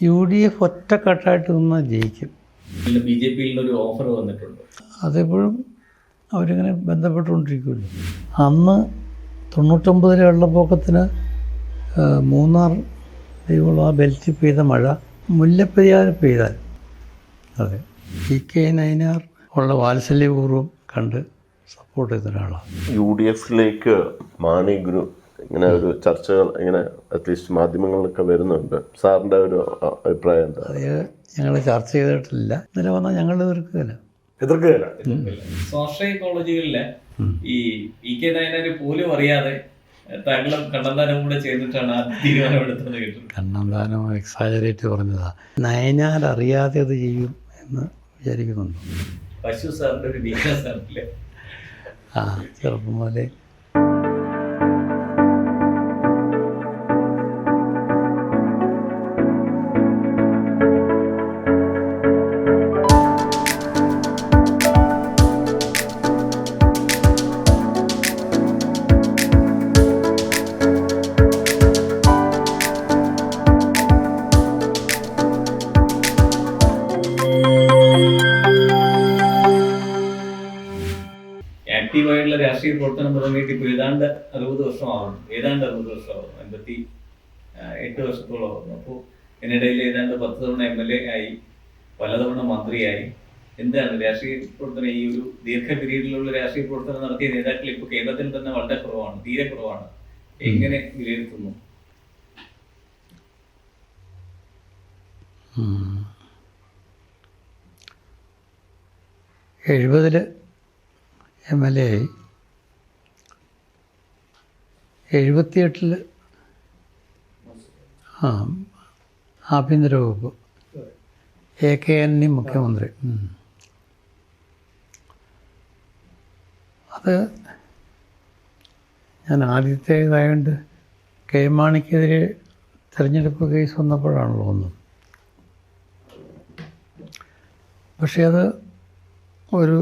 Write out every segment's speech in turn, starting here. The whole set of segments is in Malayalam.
UDF ഒറ്റക്കെട്ടായിട്ട് നിന്ന് ജയിക്കും. BJP ഒരു ഓഫർ വന്നിട്ടുണ്ട്. അതെപ്പോഴും അവരിങ്ങനെ ബന്ധപ്പെട്ടുകൊണ്ടിരിക്കുമല്ലോ. അന്ന് 99 വെള്ളപ്പൊക്കത്തിന് മൂന്നാർ ദൈവമുള്ള ആ ബെൽറ്റിൽ പെയ്ത മഴ മുല്ലപ്പെരിയാർ പെയ്താൽ അതെ PK നയനാർ ഉള്ള വാത്സല്യപൂർവ്വം കണ്ട് സപ്പോർട്ട് ചെയ്ത ഒരാളാണ്. UDF മാണി ഗ്രൂപ്പ് ഇങ്ങനെ ഒരു ചർച്ചകൾ ഇങ്ങനെ അറ്റ്ലീസ്റ്റ് മാധ്യമങ്ങളിലൊക്കെ വരുന്നുണ്ട്. സാറിൻ്റെ ഒരു അഭിപ്രായം എന്താ? അത് ഞങ്ങൾ ചർച്ച ചെയ്തിട്ടില്ല. ഇന്നലെ വന്നാൽ ഞങ്ങൾ എതിർക്കുകയില്ല. സ്വാശ്രയ കോളേജുകളിലെ ഈ PK നയനാർ പോലും അറിയാതെ താങ്കളും കണ്ണന്താനം കൂടെ ചെയ്തിട്ടാണ് ആ തീരുമാനം എടുത്തത് കേട്ടത്. കണ്ണന്താനം എക്സാജറേറ്റ് പറഞ്ഞതാ. നയനാർ അറിയാതെ അത് ചെയ്യും എന്ന് വിചാരിക്കുന്നുണ്ട്. പശു സാറിൻ്റെ ഒരു വീക്ക്നെസ് ആണല്ലേ? ചെറുപ്പം മുതലേ ആക്റ്റീവായിട്ടുള്ള രാഷ്ട്രീയ പ്രവർത്തനം തുടങ്ങിയിട്ട് ഇപ്പോൾ ഏതാണ്ട് 60 വർഷമാകുന്നു. 58 വർഷത്തോളം ആകുന്നു. അപ്പോൾ ഇതിനിടയിൽ ഏതാണ്ട് 10 തവണ MLA ആയി, പലതവണ മന്ത്രിയായി. എന്താണ് രാഷ്ട്രീയ പ്രവർത്തനം, ഈ ഒരു ദീർഘ പീരീഡിലുള്ള രാഷ്ട്രീയ പ്രവർത്തനം നടത്തിയ നേതാക്കൾ ഇപ്പോൾ കേരളത്തിൽ തന്നെ വളരെ കുറവാണ്, തീരെ കുറവാണ്. എങ്ങനെ വിലയിരുത്തുന്നു? 70 MLA ആയി, 78 ആഭ്യന്തര വകുപ്പ്, AK മുഖ്യമന്ത്രി. അത് ഞാൻ ആദ്യത്തേതായതുകൊണ്ട് കെ മാണിക്കെതിരെ തിരഞ്ഞെടുപ്പ് കേസ് വന്നപ്പോഴാണല്ലോ ഒന്നും. പക്ഷേ അത് ഒരു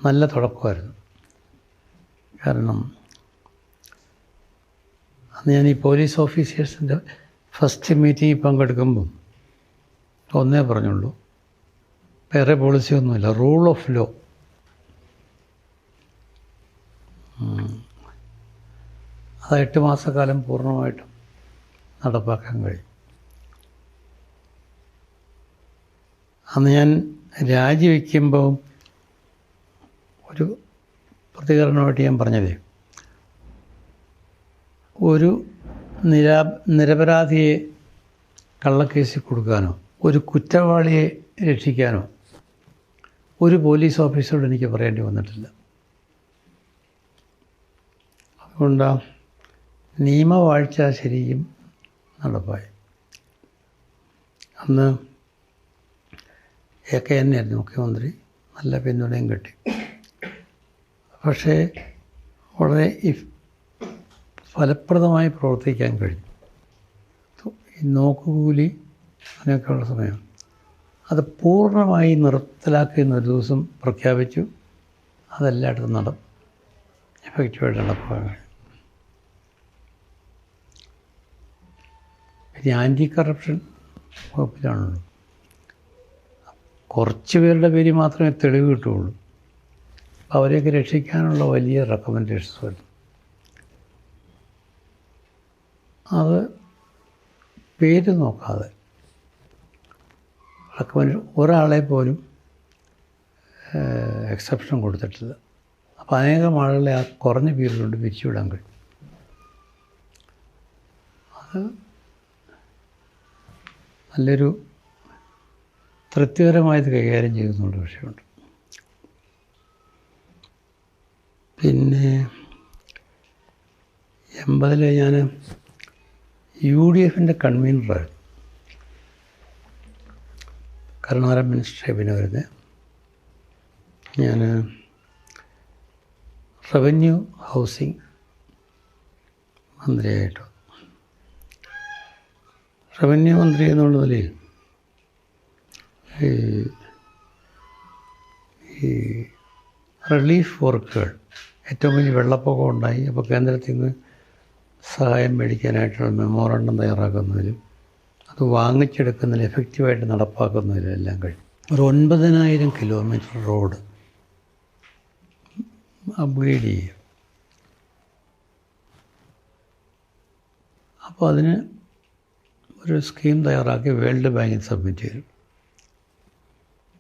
നല്ല തുടക്കമായിരുന്നു. കാരണം അന്ന് ഞാൻ ഈ പോലീസ് ഓഫീസേഴ്സിൻ്റെ ഫസ്റ്റ് മീറ്റിങ്ങിൽ പങ്കെടുക്കുമ്പം ഒന്നേ പറഞ്ഞുള്ളൂ, വേറെ പോളിസിയൊന്നുമില്ല, റൂൾ ഓഫ് ലോ. അത് 8 മാസക്കാലം പൂർണ്ണമായിട്ടും നടപ്പാക്കാൻ കഴിയും. അന്ന് ഞാൻ രാജിവെക്കുമ്പോൾ ഒരു പ്രതികരണമായിട്ട് ഞാൻ പറഞ്ഞതേ, ഒരു നിരപരാധിയെ കള്ളക്കേസിൽ കൊടുക്കാനോ ഒരു കുറ്റവാളിയെ രക്ഷിക്കാനോ ഒരു പോലീസ് ഓഫീസറോട് എനിക്ക് പറയേണ്ടി വന്നിട്ടില്ല. അതുകൊണ്ട് നിയമവാഴ്ച ശരിക്കും നടപ്പായി. അന്ന് AK തന്നെയായിരുന്നു മുഖ്യമന്ത്രി, നല്ല പിന്തുണയും കിട്ടി. പക്ഷേ വളരെ ഫലപ്രദമായി പ്രവർത്തിക്കാൻ കഴിഞ്ഞു. ഈ നോക്കുകൂലി അങ്ങനെയൊക്കെയുള്ള സമയം അത് പൂർണ്ണമായി നിർത്തലാക്കുന്ന ഒരു ദിവസം പ്രഖ്യാപിച്ചു. അതെല്ലായിടത്തും എഫക്റ്റീവായിട്ട് നടപ്പാക്കാൻ കഴിയും. പിന്നെ ആൻറ്റി കറപ്ഷൻ വകുപ്പിലാണുള്ളൂ. കുറച്ച് പേരുടെ പേര് മാത്രമേ തെളിവ് കിട്ടുകയുള്ളൂ. അപ്പോൾ അവരെയൊക്കെ രക്ഷിക്കാനുള്ള വലിയ റെക്കമെൻഡേഷൻസ് വരും. അത് പേര് നോക്കാതെ ഒരാളെ പോലും എക്സെപ്ഷൻ കൊടുത്തിട്ടില്ല. അപ്പോൾ അനേകം ആളുകളെ ആ കുറഞ്ഞ പീരീഡ് കൊണ്ട് പിരിച്ചുവിടാൻ കഴിയും. അത് നല്ലൊരു തൃപ്തികരമായത് കൈകാര്യം ചെയ്യുന്നുള്ള വിഷയമുണ്ട്. പിന്നെ 80 ഞാൻ UDF കൺവീനറായിരുന്നു. കരുണാകരൻ മിനിസ്റ്റർ പിന്നെ വരുന്നത്. ഞാൻ റവന്യൂ ഹൗസിംഗ് മന്ത്രിയായിട്ട്, റവന്യൂ മന്ത്രി എന്നുള്ള നിലയിൽ ഈ റിലീഫ് വർക്കുകൾ, ഏറ്റവും വലിയ വെള്ളപ്പൊക്കം ഉണ്ടായി. അപ്പോൾ കേന്ദ്രത്തിൽ നിന്ന് സഹായം മേടിക്കാനായിട്ടുള്ള മെമ്മോറണ്ടം തയ്യാറാക്കുന്നതിലും അത് വാങ്ങിച്ചെടുക്കുന്നതിൽ എഫക്റ്റീവായിട്ട് നടപ്പാക്കുന്നതിലും എല്ലാം കഴിയും. ഒരു 9,000 കിലോമീറ്റർ റോഡ് അപ്ഗ്രേഡ് ചെയ്യുക. അപ്പോൾ അതിന് ഒരു സ്കീം തയ്യാറാക്കി വേൾഡ് ബാങ്കിൽ സബ്മിറ്റ് ചെയ്തു.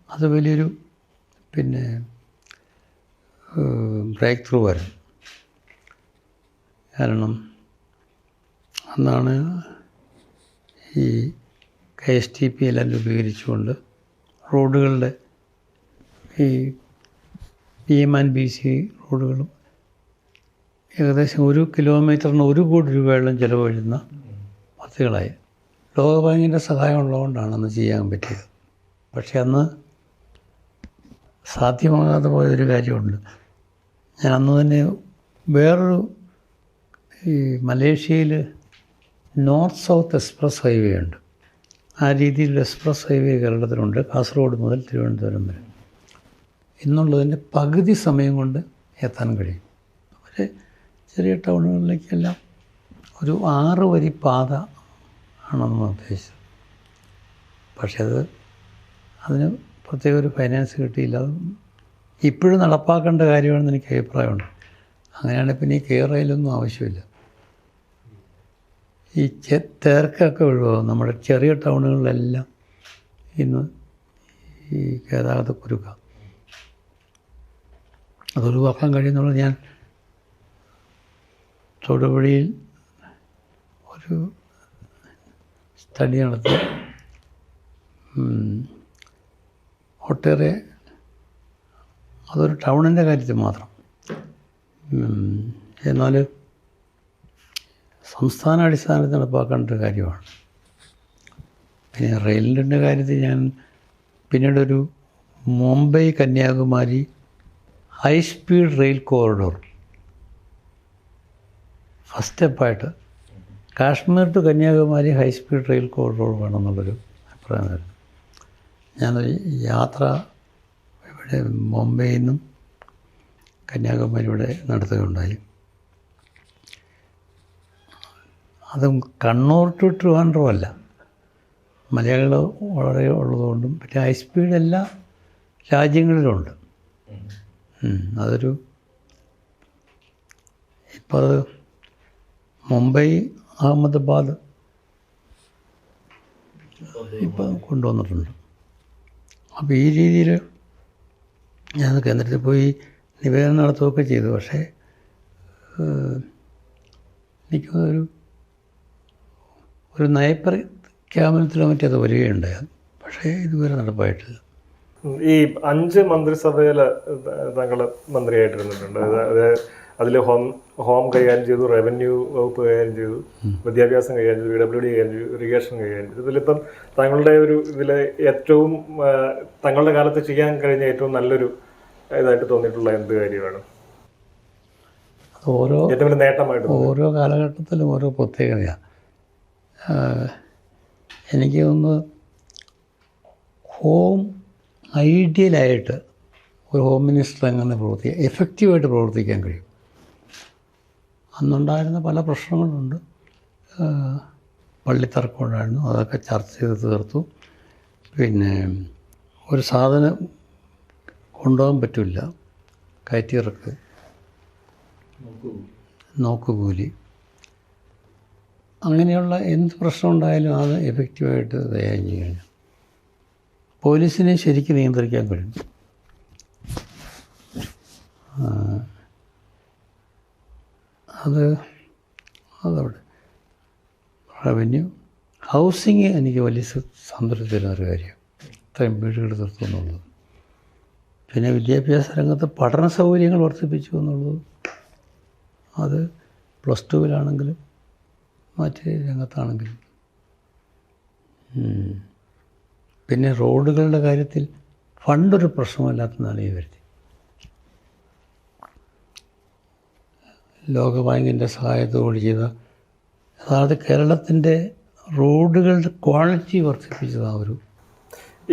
അത് വലിയൊരു ബ്രേക്ക് ത്രൂ ആയിരുന്നു. കാരണം അന്നാണ് ഈ KSTP എല്ലാം രൂപീകരിച്ചുകൊണ്ട് റോഡുകളുടെ ഈ PM&BC റോഡുകളും ഏകദേശം 1 കിലോമീറ്ററിന് 1 കോടി രൂപയോളം ചിലവ് വരുന്ന പദ്ധതികളായി. ലോകബാങ്കിൻ്റെ സഹായം ഉള്ളതുകൊണ്ടാണ് അന്ന് ചെയ്യാൻ പറ്റിയത്. പക്ഷെ അന്ന് സാധ്യമാകാതെ പോയൊരു കാര്യമുണ്ട്. ഞാൻ അന്ന് തന്നെ വേറൊരു ഈ മലേഷ്യയിൽ നോർത്ത് സൗത്ത് എക്സ്പ്രസ് ഹൈവേ ഉണ്ട്. ആ രീതിയിൽ എക്സ്പ്രസ് ഹൈവേ കേരളത്തിലുണ്ട്, കാസർഗോഡ് മുതൽ തിരുവനന്തപുരം വരെ. എന്നുള്ളതിൻ്റെ പകുതി സമയം കൊണ്ട് എത്താൻ കഴിയും. പക്ഷേ ചെറിയ ടൗണുകളിലേക്കെല്ലാം ഒരു 6 വരി പാത ആണെന്ന് ഉദ്ദേശിച്ചത്. പക്ഷെ അതിന് പ്രത്യേക ഒരു ഫൈനാൻസ് കിട്ടിയില്ല. അത് ഇപ്പോഴും നടപ്പാക്കേണ്ട കാര്യമാണെന്ന് എനിക്ക് അഭിപ്രായമുണ്ട്. അങ്ങനെയാണെങ്കിൽ പിന്നെ ഈ കേരളയിലൊന്നും ആവശ്യമില്ല. ഈ തിരക്കൊക്കെ ഒഴിവാകും. നമ്മുടെ ചെറിയ ടൗണുകളിലെല്ലാം ഇന്ന് ഈ ഗതാഗതക്കുരുക്കാണ്. അതൊഴിവാക്കാൻ കഴിയുന്നുള്ളത് ഞാൻ തൊടുപുഴയിൽ ഒരു സ്റ്റഡി നടത്തി. ഒട്ടേറെ അതൊരു ടൗണിൻ്റെ കാര്യത്തിൽ മാത്രം. എന്നാൽ സംസ്ഥാന അടിസ്ഥാനത്തിൽ നടപ്പാക്കേണ്ട ഒരു കാര്യമാണ്. പിന്നെ റെയിലിൻ്റെ കാര്യത്തിൽ ഞാൻ പിന്നീടൊരു Mumbai Kanyakumari high speed rail corridor first സ്റ്റെപ്പായിട്ട് Kashmir to Kanyakumari high speed rail corridor വേണമെന്നുള്ളൊരു അഭിപ്രായമായിരുന്നു. ഞാനൊരു യാത്ര ഇവിടെ മുംബൈയിൽ നിന്നും കന്യാകുമാരി ഇവിടെ നടത്തുകയുണ്ടായി. അതും കണ്ണൂർ ടു ട്രിവാൻഡ്രം അല്ല, മലയാളികൾ വളരെ ഉള്ളതുകൊണ്ടും പിന്നെ ഹൈ സ്പീഡ് എല്ലാ രാജ്യങ്ങളിലുമുണ്ട്. അതൊരു ഇപ്പോൾ അത് മുംബൈ അഹമ്മദാബാദ് ഇപ്പോൾ കൊണ്ടുവന്നിട്ടുണ്ട്. അപ്പോൾ ഈ രീതിയിൽ ഞാൻ കേന്ദ്രത്തിൽ പോയി നിവേദനം നടത്തുകയൊക്കെ ചെയ്തു. പക്ഷേ ഒരു നയപ്രഖ്യാപനത്തിലോ മറ്റേ അത് വരികയുണ്ടായത്. പക്ഷേ ഇതുവരെ നടപ്പായിട്ടില്ല. ഈ 5 മന്ത്രിസഭയിൽ താങ്കൾ മന്ത്രിയായിട്ടിരുന്നിട്ടുണ്ട്. അതായത് അതിൽ ഹോം കൈകാര്യം ചെയ്തു, റവന്യൂ വകുപ്പ് കൈകാര്യം ചെയ്തു, വിദ്യാഭ്യാസം കൈകാര്യം ചെയ്തു, PWD കൈകാര്യം ചെയ്തു, ഇറിഗേഷൻ കൈകാര്യം ചെയ്തു. ഇതിലിപ്പം താങ്കളുടെ ഇതിലെ ഏറ്റവും തങ്ങളുടെ കാലത്ത് ചെയ്യാൻ കഴിഞ്ഞ ഏറ്റവും നല്ലൊരു ഇതായിട്ട് തോന്നിയിട്ടുള്ള എന്ത് കാര്യമാണ്? ഏറ്റവും വലിയ നേട്ടമായിട്ട് ഓരോ കാലഘട്ടത്തിലും ഓരോ പ്രത്യേകതയാണ്. എനിക്ക് തോന്നുന്നു ഐഡിയലായിട്ട് ഒരു ഹോം മിനിസ്റ്റർ എങ്ങനെ എഫക്റ്റീവായിട്ട് പ്രവർത്തിക്കാൻ കഴിയും. അന്നുണ്ടായിരുന്ന പല പ്രശ്നങ്ങളുണ്ട്. പള്ളിത്തർക്കം ഉണ്ടായിരുന്നു, അതൊക്കെ ചർച്ച ചെയ്ത് തീർത്തു. പിന്നെ ഒരു സാധനം കൊണ്ടുപോകാൻ പറ്റില്ല, കയറ്റിയിറക്ക്, നോക്കുകൂലി, അങ്ങനെയുള്ള എന്ത് പ്രശ്നം ഉണ്ടായാലും അത് എഫക്റ്റീവായിട്ട് കൈകാര്യം ചെയ്യാൻ പോലീസിനെ ശരിക്കും നിയന്ത്രിക്കാൻ കഴിയും. അതവിടെ റവന്യൂ, ഹൗസിങ് എനിക്ക് വലിയ സംതൃപ്തി തരുന്നൊരു കാര്യമാണ്. ഇത്രയും വീടുകൾ തീർത്തു എന്നുള്ളത്. പിന്നെ വിദ്യാഭ്യാസ രംഗത്ത് പഠന സൗകര്യങ്ങൾ വർദ്ധിപ്പിച്ചു എന്നുള്ളത്, അത് +2-ലാണെങ്കിലും മറ്റ് രംഗത്താണെങ്കിലും. പിന്നെ റോഡുകളുടെ കാര്യത്തിൽ ഫണ്ടൊരു പ്രശ്നമല്ലാത്തതാണ് ഈ വരുത്തി. ലോകബാങ്കിൻ്റെ സഹായത്തോട് ചെയ്ത അതായത് കേരളത്തിൻ്റെ റോഡുകളുടെ ക്വാളിറ്റി വർദ്ധിപ്പിച്ചതാണ്.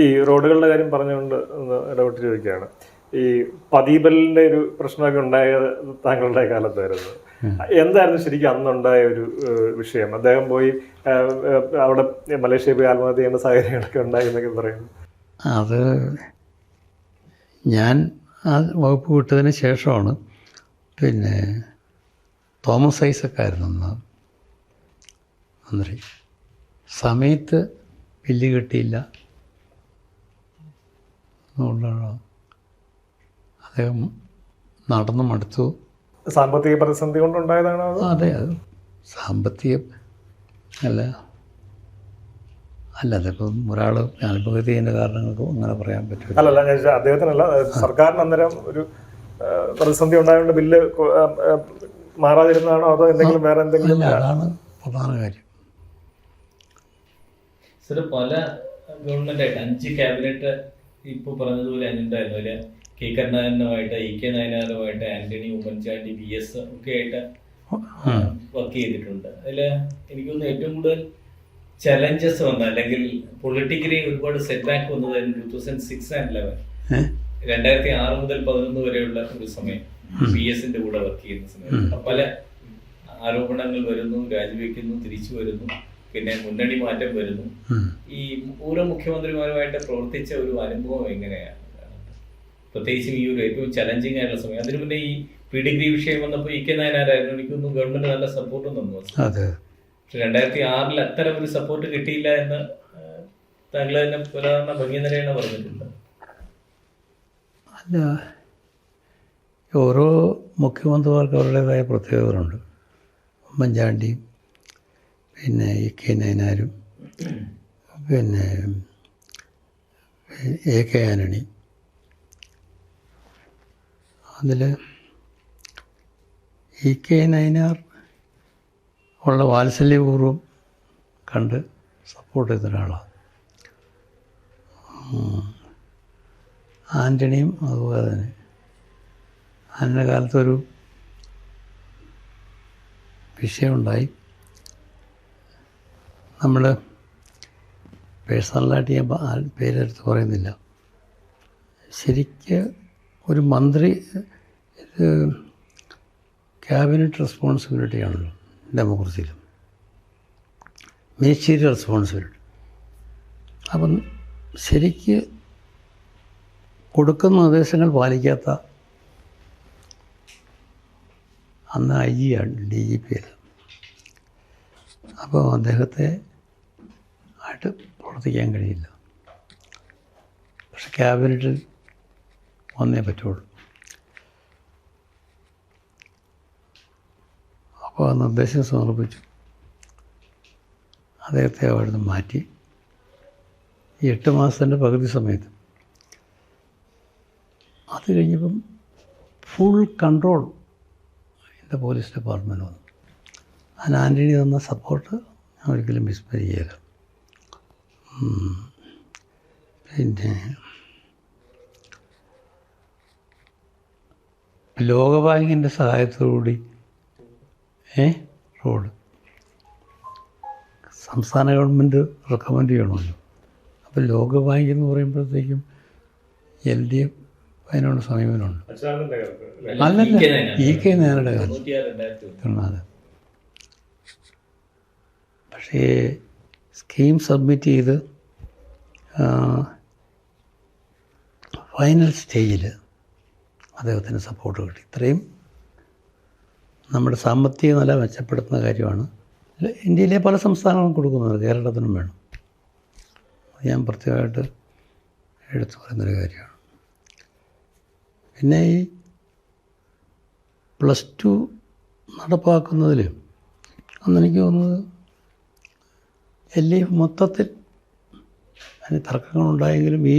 ഈ റോഡുകളുടെ കാര്യം പറഞ്ഞുകൊണ്ട് ഒന്ന് ഇടപെട്ട് ചോദിക്കുകയാണ്. ഈ പതിബലിൻ്റെ ഒരു പ്രശ്നമൊക്കെ ഉണ്ടായത് താങ്കളുടെ കാലത്തായിരുന്നു. എന്തായിരുന്നു ശരിക്കും അന്നുണ്ടായ ഒരു വിഷയം? അദ്ദേഹം പോയി അവിടെ മലേഷ്യ പോയി ആത്മഹത്യ ചെയ്യുന്ന സാഹചര്യങ്ങളൊക്കെ ഉണ്ടായി എന്നൊക്കെ പറയുന്നു. അത് ഞാൻ ആ വകുപ്പ് വിട്ടതിന് ശേഷമാണ് പിന്നെ തോമസ് ഐസക്കായിരുന്നു മന്ത്രി. സമയത്ത് ബില്ല് കിട്ടിയില്ല അതുകൊണ്ടാണ് അദ്ദേഹം നടന്നു മടുത്തു. സാമ്പത്തിക പ്രതിസന്ധി കൊണ്ടുണ്ടായതാണോ? അതെ, അത് സാമ്പത്തികം അല്ല അതിപ്പം ഒരാൾ ആത്മഹത്യ ചെയ്യുന്ന കാരണങ്ങൾക്ക് അങ്ങനെ പറയാൻ പറ്റില്ല. അല്ലല്ല, ഞാൻ അദ്ദേഹത്തിനല്ല, സർക്കാരിന് അന്നേരം ഒരു പ്രതിസന്ധി ഉണ്ടായതുകൊണ്ട് ബില്ല് മാറാതിരുന്നതാണോ അതോ എന്തെങ്കിലും വേറെ എന്തെങ്കിലും? അതാണ് പ്രധാന കാര്യം. സാർ, പല ഗവൺമെൻറ്റായിട്ട് 5 ക്യാബിനറ്റ് ഇപ്പോൾ പറഞ്ഞതുപോലെ ഉണ്ടായിരുന്നു. അതിൽ കെ കരുണാകരനുമായിട്ട്, ഇ കെ നായനാരുമായിട്ട്, ആന്റണി, ഉമ്മൻചാണ്ടി, VS ഒക്കെ ആയിട്ട് വർക്ക് ചെയ്തിട്ടുണ്ട്. അതിൽ എനിക്കൊന്ന് ഏറ്റവും കൂടുതൽ ചലഞ്ചസ് വന്ന, അല്ലെങ്കിൽ പൊളിറ്റിക്കലി ഒരുപാട് സെറ്റ് ബാക്ക് വന്നതായിരുന്നു 2006 and 11, 2006 മുതൽ 2011 വരെയുള്ള ഒരു സമയം. VSന്റെ കൂടെ വർക്ക് ചെയ്യുന്ന സമയം പല ആരോപണങ്ങൾ വരുന്നു, രാജിവെക്കുന്നു, തിരിച്ചു വരുന്നു, പിന്നെ മുന്നണി മാറ്റം വരുന്നു. ഈ ഓരോ മുഖ്യമന്ത്രിമാരുമായിട്ട് പ്രവർത്തിച്ച ഒരു അനുഭവം എങ്ങനെയാണ്? പ്രത്യേകിച്ചും ഈ ഒരു ഏറ്റവും ചലഞ്ചിങ് ആയിട്ടുള്ള സമയം. അതിനു മുന്നേ ഈ പ്രീഡിഗ്രി വിഷയം വന്നപ്പോൾ ഇ കെ നായനാരായിരുന്നു. എനിക്കൊന്നും ഗവൺമെന്റ് നല്ല സപ്പോർട്ട് തന്നു. പക്ഷെ 2006 അത്തരം ഒരു സപ്പോർട്ട് കിട്ടിയില്ല എന്ന് താങ്കൾ തന്നെ പുരാതന ഭംഗി നിലയാണ് പറഞ്ഞിട്ടുണ്ട്. അല്ല, ഓരോ മുഖ്യമന്ത്രിമാർക്ക് അവരുടേതായ പ്രത്യേകതകളുണ്ട്. ഉമ്മൻചാണ്ടിയും പിന്നെ ഇ കെ നായനാരും പിന്നെ എ കെ ആന്റണി. അതിൽ ഇ കെ നായനാർ ഉള്ള വാത്സല്യപൂർവ്വം കണ്ട് സപ്പോർട്ട് ചെയ്ത ഒരാളാണ്. ആൻ്റണിയും അതുപോലെ തന്നെ. അന്ന കാലത്തൊരു വിഷയമുണ്ടായി. നമ്മൾ പേഴ്സണലായിട്ട് ഞാൻ പേരെടുത്ത് പറയുന്നില്ല. ശരിക്ക് ഒരു മന്ത്രി ഇത് ക്യാബിനറ്റ് റെസ്പോൺസിബിലിറ്റിയാണല്ലോ ഡെമോക്രസിയിലും, മിനിസ്റ്റീരിയൽ റെസ്പോൺസിബിലിറ്റി. അപ്പം ശരിക്ക് കൊടുക്കുന്ന നിർദ്ദേശങ്ങൾ പാലിക്കാത്ത അന്ന് IG ആണ്, DGP അല്ല. അപ്പോൾ അദ്ദേഹത്തെ ആയിട്ട് പ്രവർത്തിക്കാൻ കഴിയില്ല. പക്ഷെ ക്യാബിനറ്റിൽ വന്നേ പറ്റുള്ളൂ. അപ്പോൾ ആ നിർദ്ദേശം സമർപ്പിച്ചു. അദ്ദേഹത്തെ അവിടുന്ന് മാറ്റി. ഈ 8 മാസത്തിൻ്റെ പകുതി സമയത്ത് അത് കഴിഞ്ഞപ്പം ഫുൾ കൺട്രോൾ എൻ്റെ പോലീസ് ഡിപ്പാർട്ട്മെൻറ്റ് വന്നു. അതിന് ആൻ്റണി തന്ന സപ്പോർട്ട് ഞാൻ ഒരിക്കലും വിസ്മരിക്കുകയില്ല. പിന്നെ ലോകബാങ്കിൻ്റെ സഹായത്തോടുകൂടി റോഡ് സംസ്ഥാന ഗവൺമെൻറ് റെക്കമെൻഡ് ചെയ്യണമല്ലോ. അപ്പോൾ ലോകബാങ്ക് എന്ന് പറയുമ്പോഴത്തേക്കും LDF അതിനോട് സമീപനമുണ്ട്. അല്ലല്ല, ഇ കെ നായരുടെ കാലം. അത് പക്ഷേ സ്കീം സബ്മിറ്റ് ചെയ്ത് ഫൈനൽ സ്റ്റേജിൽ അദ്ദേഹത്തിന് സപ്പോർട്ട് കിട്ടി. ഇത്രയും നമ്മുടെ സാമ്പത്തിക നില മെച്ചപ്പെടുത്തുന്ന കാര്യമാണ് ഇന്ത്യയിലെ പല സംസ്ഥാനങ്ങളും കൊടുക്കുന്നത്. കേരളത്തിനും വേണം. അത് ഞാൻ പ്രത്യേകമായിട്ട് എടുത്തു പറയുന്നൊരു കാര്യമാണ്. പിന്നെ ഈ +2 നടപ്പാക്കുന്നതിൽ അന്നെനിക്ക് തോന്നുന്നത് LDF മൊത്തത്തിൽ അതിന് തർക്കങ്ങളുണ്ടായെങ്കിലും ഈ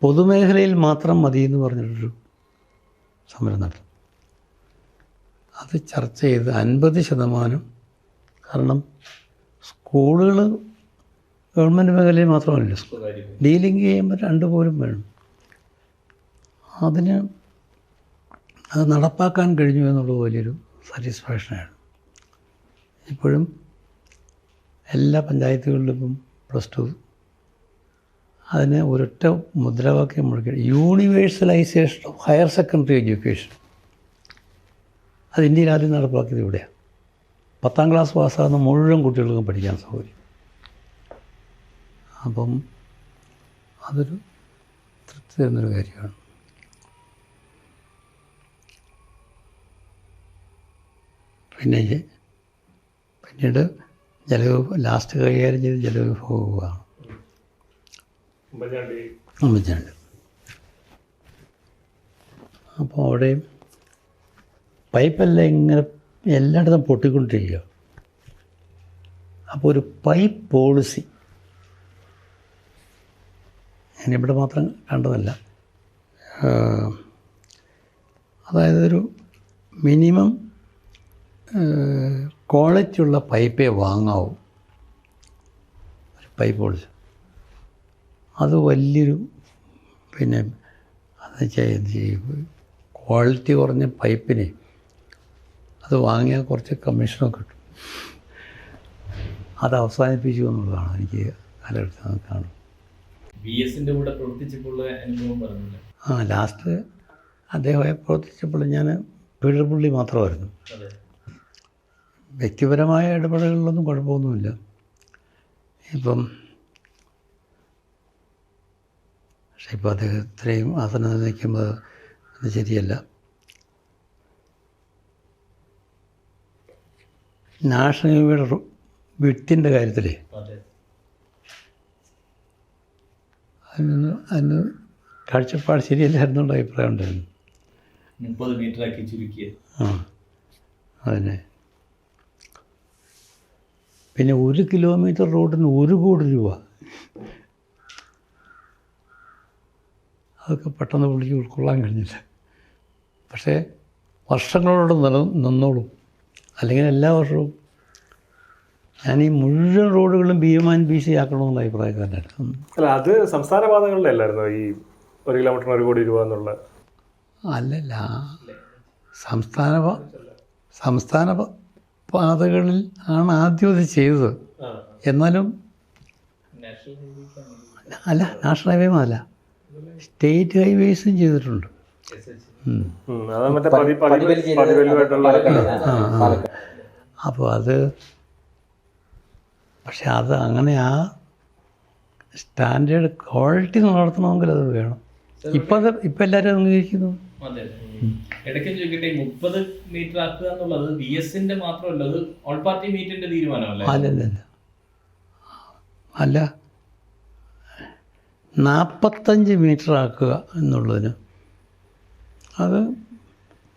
പൊതുമേഖലയിൽ മാത്രം മതി എന്ന് പറഞ്ഞിട്ടൊരു സമരം നടത്തും. അത് ചർച്ച ചെയ്ത് 50%, കാരണം സ്കൂളുകൾ ഗവൺമെൻറ് മേഖലയിൽ മാത്രമല്ല, ഡീലിംഗ് ചെയ്യുമ്പോൾ 2 പോലും വേണം. അത് നടപ്പാക്കാൻ കഴിഞ്ഞു എന്നുള്ളത് വലിയൊരു സാറ്റിസ്ഫാക്ഷനാണ്. ഇപ്പോഴും എല്ലാ പഞ്ചായത്തുകളിലും ഇപ്പം +2 അതിന് ഒരൊറ്റ മുദ്രാവാക്യം മുഴക്കി: universalisation of higher secondary education. അത് ഇന്ത്യയിൽ ആദ്യം നടപ്പാക്കിയത് ഇവിടെയാണ്. 10ാം ക്ലാസ് പാസ്സാകുന്ന മുഴുവൻ കുട്ടികൾക്കും പഠിക്കാൻ സൗകര്യം. അപ്പം അതൊരു തൃപ്തി തരുന്നൊരു കാര്യമാണ്. പിന്നീട് ലാസ്റ്റ് കൈകാര്യം ചെയ്ത് ജലവിഭവമാണ് ഉമ്മൻചാണ്ടി. അപ്പോൾ അവിടെയും പൈപ്പെല്ലാം ഇങ്ങനെ എല്ലായിടത്തും പൊട്ടിക്കൊണ്ടിരിക്കുക. അപ്പോൾ ഒരു പൈപ്പ് പോളിസി, ഞാനിവിടെ മാത്രം കണ്ടതല്ല, അതായത് ഒരു മിനിമം ക്വാളിറ്റിയുള്ള പൈപ്പേ വാങ്ങാവൂ, ഒരു പൈപ്പ് പോളിസി. അത് വലിയൊരു അത് ക്വാളിറ്റി കുറഞ്ഞ പൈപ്പിന് അത് വാങ്ങിയാൽ കുറച്ച് കമ്മീഷനൊക്കെ കിട്ടും. അത് അവസാനിപ്പിച്ചു എന്നുള്ളതാണ് എനിക്ക് കാലഘട്ടത്തിൽ കാണും. VS-ന്റെ കൂടെ പ്രവർത്തിച്ചപ്പോൾ അനുഭവം പറഞ്ഞില്ല. ലാസ്റ്റ് അദ്ദേഹമായി പ്രവർത്തിച്ചപ്പോൾ ഞാൻ പീഴപ്പള്ളി മാത്രമായിരുന്നു. വ്യക്തിപരമായ ഇടപെടലുകളൊന്നും കുഴപ്പമൊന്നുമില്ല. പക്ഷേ ഇപ്പോൾ അദ്ദേഹം ഇത്രയും ആസനം നിൽക്കുമ്പോൾ അത് ശരിയല്ല. നാഷണൽ ഹൈവേയുടെ വിട്ടിൻ്റെ കാര്യത്തിൽ അതിന് കാഴ്ചപ്പാട് ശരിയല്ലായിരുന്നുള്ള അഭിപ്രായം ഉണ്ടായിരുന്നു. 30 മീറ്ററാക്കി ചുരുക്കിയ. അതന്നെ. പിന്നെ 1 കിലോമീറ്റർ റോഡിന് 1 കോടി രൂപ, അതൊക്കെ പെട്ടെന്ന് പുള്ളിക്ക് ഉൾക്കൊള്ളാൻ കഴിഞ്ഞില്ല. പക്ഷേ വർഷങ്ങളോട് നിന്നോളും. അല്ലെങ്കിൽ എല്ലാ വർഷവും ഞാൻ ഈ മുഴുവൻ റോഡുകളും BMC ആക്കണമെന്നുള്ള അഭിപ്രായക്കാരനായിരുന്നു. അല്ല, അത് സംസ്ഥാന പാതകളിലെ അല്ലായിരുന്നോ ഈ 1 കിലോമീറ്ററിന് 1 കോടി രൂപ എന്നുള്ള? അല്ലല്ല, സംസ്ഥാന പാതകളിൽ ആണ് ആദ്യം അത് ചെയ്തത്. എന്നാലും അല്ല, നാഷണൽ ഹൈവേ അല്ല, സ്റ്റേറ്റ് ഹൈവേസും ചെയ്തിട്ടുണ്ട്. അപ്പോൾ അത് പക്ഷെ അത് അങ്ങനെ ആ സ്റ്റാൻഡേർഡ് ക്വാളിറ്റി നടത്തണമെങ്കിൽ അത് വേണം. ഇപ്പം എല്ലാവരും അംഗീകരിക്കുന്നു. ഇടയ്ക്ക് ചോദിക്കട്ടെ, 30 മീറ്റർ ആക്കുക എന്നുള്ളത് VS-ന്റെ മാത്രമല്ല, അത് ഓൾ പാർട്ടി മീറ്റിന്റെ തീരുമാനമല്ലേ? അല്ല 45 മീറ്റർ ആക്കുക എന്നുള്ളതിന് അത്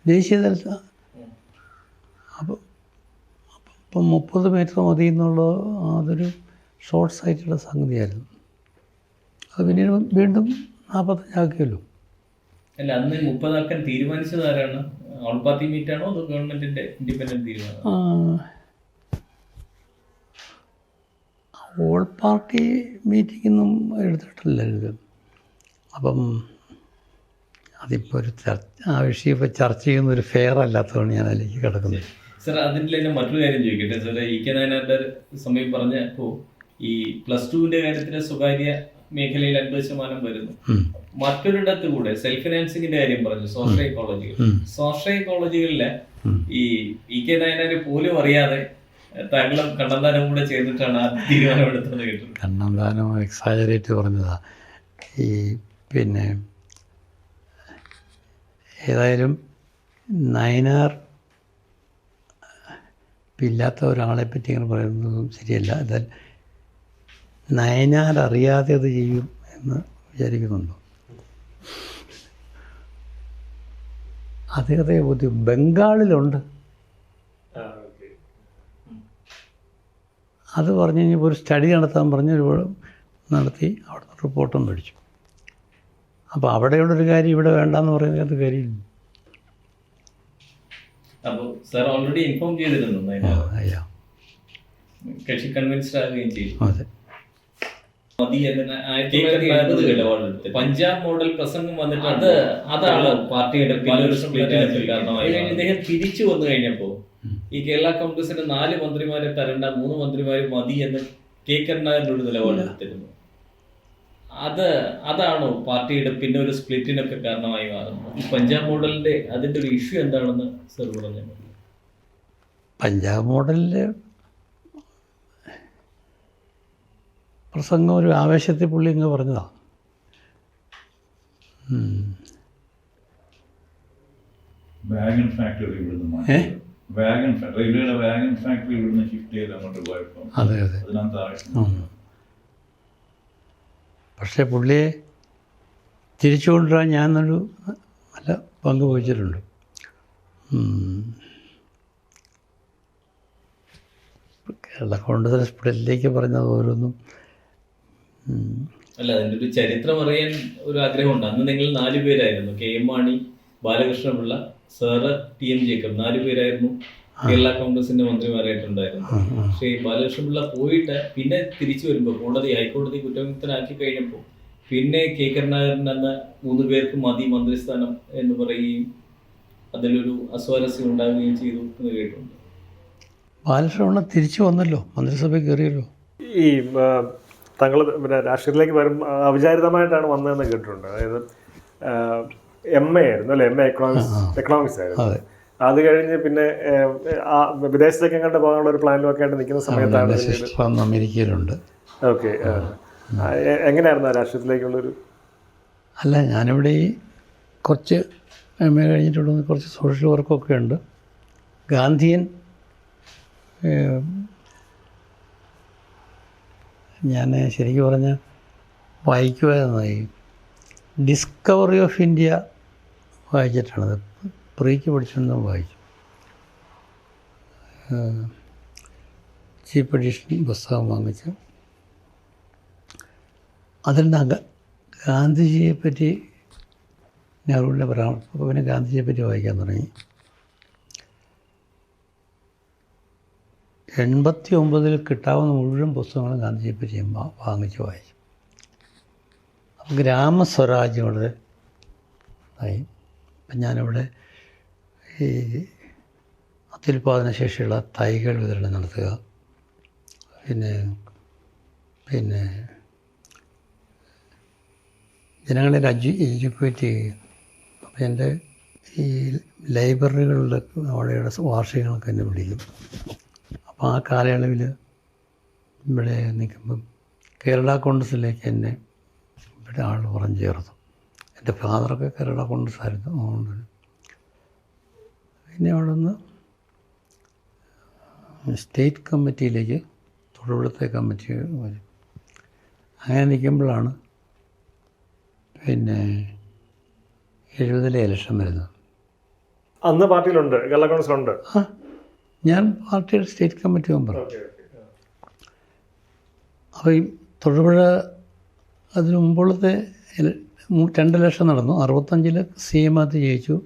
ദേശീയ തലത്തിൽ അപ്പം 30 മീറ്റർ മതി എന്നുള്ളത് അതൊരു ഷോർട്ട് സൈറ്റുള്ള സംഗതിയായിരുന്നു. അത് പിന്നീട് വീണ്ടും 45 ആക്കിയല്ലോ. അല്ല, അന്ന് 30 ആക്കാൻ തീരുമാനിച്ചത് ആരാണ്? ഓൾ പാർട്ടി മീറ്റ് ആണോ അതോ ഗവൺമെന്റിന്റെ ഇൻഡിപെൻഡന്റ് തീരുമാനം? ഓൾ പാർട്ടി മീറ്റിങ്ങൊന്നും എടുത്തിട്ടില്ല ഇത്. അപ്പം അതിപ്പോൾ ആ വിഷയം ഇപ്പോൾ ചർച്ച ചെയ്യുന്നൊരു ഫെയർ അല്ലാത്തതുകൊണ്ട് ഞാൻ അതിലേക്ക് കിടക്കുന്നത്. സാർ, അതിൻ്റെ തന്നെ മറ്റൊരു കാര്യം ചോദിക്കട്ടെ സാർ. EK നായനാരുടെ സമയം പറഞ്ഞപ്പോൾ ഈ +2-ന്റെ കാര്യത്തിൽ സ്വകാര്യ മേഖലയിൽ 50% വരുന്നു. മറ്റൊരിടത്ത് കൂടെ സെൽഫ് ഫിനാൻസിങ്ങിന്റെ കാര്യം പറഞ്ഞു. സ്വാശ്രയ കോളേജുകളിലെ ഈ EK നായനാര് പോലും അറിയാതെ താങ്കളും കണ്ണന്താനം കൂടെ ചെയ്തിട്ടാണ് ആ തീരുമാനമെടുത്തത് കേട്ടത്. കണ്ണന്താനം എക്സാജറേറ്റ് പറഞ്ഞതാ. ഏതായാലും നയനാർ ഇല്ലാത്ത ഒരാളെ പറ്റി ഇങ്ങനെ പറയുന്നതും ശരിയല്ല. എന്നാൽ നയനാർ അറിയാതെ അത് ചെയ്യും എന്ന് വിചാരിക്കുന്നുണ്ടോ? അദ്ദേഹത്തെ ബംഗാളിലുണ്ട്. അത് പറഞ്ഞു കഴിഞ്ഞപ്പോൾ ഒരു സ്റ്റഡി നടത്താൻ നടത്തി അവിടുന്ന് റിപ്പോർട്ടും മേടിച്ചു. അപ്പോൾ അവിടെയുള്ളൊരു കാര്യം ഇവിടെ വേണ്ടെന്ന് പറയുന്നത് കാര്യമില്ല. അപ്പോൾ സാർ ഓൾറെഡി ഇൻഫോം ചെയ്തിരുന്നു, കക്ഷി കൺവിൻസ്ഡ് ആവുകയും ചെയ്തു. അതെ. പഞ്ചാബ് മോഡൽ പ്രസംഗം വന്നിട്ട് അതാണ് പാർട്ടിയുടെ ഇദ്ദേഹം തിരിച്ചു വന്നു കഴിഞ്ഞപ്പോൾ ഈ കേരള കോൺഗ്രസിന്റെ 4 മന്ത്രിമാരെ തരണ്ട, 3 മന്ത്രിമാര് മതി എന്ന് കെ കരുണാകരൻ്റെ ഒരു നിലപാടെടുത്തിരുന്നു. അതാണോ പാർട്ടിയുടെ പിന്നെ ഒരു സ്പ്ലിറ്റിനൊക്കെ കാരണമായി മാറുന്നത്? ഈ പഞ്ചാബ് മോഡലിന്റെ അതിന്റെ ഒരു ഇഷ്യൂ എന്താണെന്ന് സർ പറഞ്ഞു. പഞ്ചാബ് മോഡലിലെ പ്രസംഗം ഒരു ആവേശത്തിൽ പുള്ളി ഇങ്ങ് പറഞ്ഞതാണ്. വാഗൺ ഫാക്ടറി ഇവിടുന്ന് മാറ്റി, വാഗൺ റെയിൽവേയുടെ വാഗൺ ഫാക്ടറി ഇവിടുന്ന് ഷിഫ്റ്റ് ചെയ്ത് അങ്ങോട്ട് പോയപ്പോൾ അതെ അതെ. അതിനകത്ത് ആവശ്യം. പക്ഷേ പുള്ളിയെ തിരിച്ചു കൊണ്ടുവരാൻ ഞാനൊരു നല്ല പങ്ക് വഹിച്ചിട്ടുണ്ട്. കേരള കോൺഗ്രസ് സ്പിരിറ്റിലേക്ക് പറഞ്ഞത് ഓരോന്നും അല്ല, അതിൻ്റെ ഒരു ചരിത്രം അറിയാൻ ഒരു ആഗ്രഹമുണ്ട്. അന്ന് നിങ്ങൾ 4 പേരായിരുന്നു, KM Mani, Balakrishna Pillai, sir, TM Jacob, 4 പേരായിരുന്നു കേരള കോൺഗ്രസിന്റെ മന്ത്രിമാരായിട്ടുണ്ടായിരുന്നു. പക്ഷേ ബാലകൃഷ്ണപിള്ള പോയിട്ട് പിന്നെ തിരിച്ചു വരുമ്പോൾ ഹൈക്കോടതി കുറ്റവിമുക്തനാക്കി കഴിഞ്ഞപ്പോൾ പിന്നെ K കരുണാകരൻ എന്ന 3 പേർക്ക് മതി മന്ത്രിസ്ഥാനം എന്ന് പറയുകയും അതിലൊരു അസ്വാരസ്യം ഉണ്ടാവുകയും ചെയ്തു എന്ന് കേട്ടിട്ടുണ്ട്. ബാലകൃഷ്ണപിള്ള തിരിച്ചു വന്നല്ലോ, മന്ത്രിസഭയിൽ കയറിയല്ലോ. ഈ താങ്കൾ പിന്നെ രാഷ്ട്രീയത്തിലേക്ക് വരും അവിചാരിതമായിട്ടാണ് വന്നതെന്ന് കേട്ടിട്ടുണ്ട്. അതായത് MA ആയിരുന്നു അല്ലേ, MA എക്കണോമിക്സ് ആയിരുന്നു. അത് കഴിഞ്ഞ് പിന്നെ വിദേശത്തേക്ക് എങ്ങോട്ട് പോകാനുള്ള ഒരു പ്ലാനിലും ഒക്കെ ആയിട്ട് നിൽക്കുന്ന സമയത്താണ് അമേരിക്കയിലുണ്ട്. ഓക്കെ, എങ്ങനെയായിരുന്നു രാഷ്ട്രീയത്തിലേക്കുള്ളൊരു? അല്ല, ഞാനിവിടെ ഈ കുറച്ച് MA കഴിഞ്ഞിട്ടുള്ള കുറച്ച് സോഷ്യൽ വർക്കൊക്കെ ഉണ്ട്. ഗാന്ധിയൻ ഞാൻ ശരിക്കും പറഞ്ഞാൽ വായിക്കുമായിരുന്നായി ഡിസ്കവറി ഓഫ് ഇന്ത്യ വായിച്ചിട്ടാണത്. പ്രീക്ക് പഠിച്ചിട്ടുണ്ടെന്ന് വായിച്ചു. ചീപ്പ് എഡിഷൻ പുസ്തകം വാങ്ങിച്ചു. അതിൽ നിന്ന് ഗാന്ധിജിയെപ്പറ്റി നെഹ്റുവിൻ്റെ പരാമർശം, പിന്നെ ഗാന്ധിജിയെപ്പറ്റി വായിക്കാൻ തുടങ്ങി. 89 കിട്ടാവുന്ന മുഴുവൻ പുസ്തകങ്ങളും ഗാന്ധിജിയെപ്പറ്റി വാങ്ങിച്ച് വായിച്ചു. അപ്പം ഗ്രാമസ്വരാജ്യം വളരെ ആയി. അപ്പം ഞാനിവിടെ ഈ അത്യുൽപാദന ശേഷിയുള്ള തൈകൾ വിതരണം നടത്തുക, പിന്നെ ജനങ്ങളെ എഡ്യൂക്കേറ്റ് ചെയ്യുക. അപ്പം എൻ്റെ ഈ ലൈബ്രറികളുടെ അവിടെയുള്ള വാർഷികങ്ങളൊക്കെ എന്നെ വിളിക്കും. അപ്പോൾ ആ കാലയളവിൽ ഇവിടെ നിൽക്കുമ്പം കേരള കോൺഗ്രസ്സിലേക്ക് എന്നെ ഇവിടെ ആൾ പറഞ്ഞു ചേർത്തു. എൻ്റെ ഫാദറൊക്കെ കേരള കോൺഗ്രസ് ആയിരുന്നു. അതുകൊണ്ട് പിന്നെ അവിടെ നിന്ന് സ്റ്റേറ്റ് കമ്മിറ്റിയിലേക്ക്, തൊടുപുഴത്തെ കമ്മിറ്റി വരും. അങ്ങനെ നിൽക്കുമ്പോഴാണ് പിന്നെ 70 ഇലക്ഷൻ വരുന്നത്. അന്ന് പാർട്ടിയിലുണ്ട്, കേരള കോൺഗ്രസിലുണ്ട്. ഞാൻ പാർട്ടിയുടെ സ്റ്റേറ്റ് കമ്മിറ്റി മെമ്പർ. അപ്പോൾ ഈ തൊടുപുഴ അതിന് മുമ്പുള്ളത്തെ 2 ഇലക്ഷൻ നടന്നു. 65 CM ആയിട്ട് ജയിച്ചു,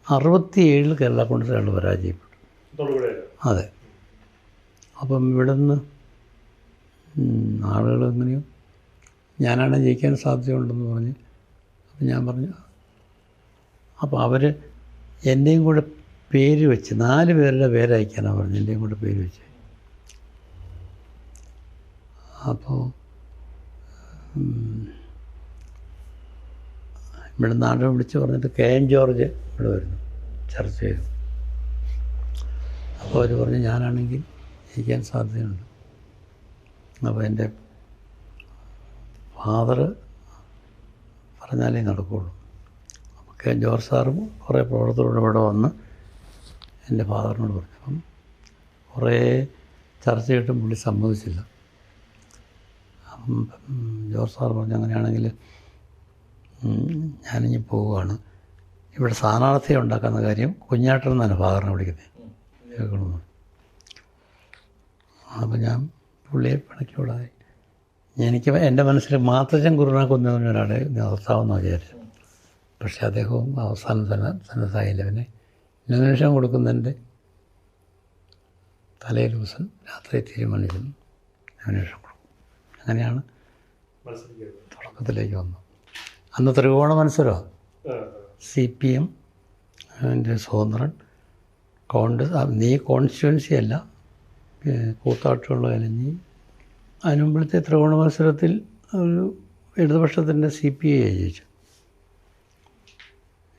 67 കേരള കോൺഗ്രസ് ആൾ പരാജയപ്പെട്ടു. അതെ. അപ്പം ഇവിടെ നിന്ന് ആളുകൾ എങ്ങനെയോ ഞാനാണ് ജയിക്കാൻ സാധ്യതയുണ്ടെന്ന് പറഞ്ഞ്, അപ്പം ഞാൻ പറഞ്ഞു. അപ്പോൾ അവർ എൻ്റെയും കൂടെ പേര് വെച്ച് 4 പേരുടെ പേരയക്കാനാണ് പറഞ്ഞു. എൻ്റെയും കൂടെ പേര് വെച്ച്. അപ്പോൾ ഇവിടെ നാട്ടിൽ വിളിച്ച് പറഞ്ഞിട്ട് KM ജോർജ് ഇവിടെ വരുന്നു, ചർച്ച ചെയ്തു. അപ്പോൾ അവർ പറഞ്ഞു ഞാനാണെങ്കിൽ ജയിക്കാൻ സാധ്യതയുണ്ട്. അപ്പോൾ എൻ്റെ ഫാദർ പറഞ്ഞാലേ നടക്കുകയുള്ളൂ. അപ്പോൾ KM ജോർജ് സാറും കുറേ പ്രവർത്തകരോട് ഇവിടെ വന്ന് എൻ്റെ ഫാദറിനോട് പറഞ്ഞു. അപ്പം കുറേ ചർച്ച ചെയ്തിട്ടും പുള്ളി സമ്മതിച്ചില്ല. അപ്പം ജോർജ് സാർ പറഞ്ഞു അങ്ങനെയാണെങ്കിൽ ഞാനിഞ്ഞ് പോവുകയാണ്, ഇവിടെ സ്ഥാനാർത്ഥിയെ ഉണ്ടാക്കുന്ന കാര്യം കുഞ്ഞാട്ടൻ എന്നാണ് ഫാദറിനെ വിളിക്കുന്നത്, കേൾക്കണമെന്ന്. അപ്പം ഞാൻ പുള്ളിയെ പിണക്കി വിടാതെ എനിക്ക് എൻ്റെ മനസ്സിൽ മാത്തച്ഛൻ കുറുനാക്കൊന്നതിന് ഒരാളെ നിർത്താമെന്ന് വിചാരിച്ചു. പക്ഷേ അദ്ദേഹവും അവസാനം സന്നദ്ധായില്ല. പിന്നെ നോമിനേഷൻ കൊടുക്കുന്നതിൻ്റെ തലേ ദിവസം രാത്രി തീരുമാനിക്കുന്നു നോമിനേഷൻ കൊടുക്കും. അങ്ങനെയാണ് തുടക്കത്തിലേക്ക് വന്നത്. അന്ന് ത്രികോണ മത്സരമാണ്. CPM അതിൻ്റെ സ്വതന്ത്രൻ, കോൺഗ്രസ്. നീ കോൺസ്റ്റിറ്റ്യുവൻസി അല്ല, കൂത്താട്ടുള്ള കലഞ്ഞി. അതിന് മുമ്പിലത്തെ ത്രികോണ മത്സരത്തിൽ ഒരു ഇടതുപക്ഷത്തിൻ്റെ CPI ജയിച്ചു.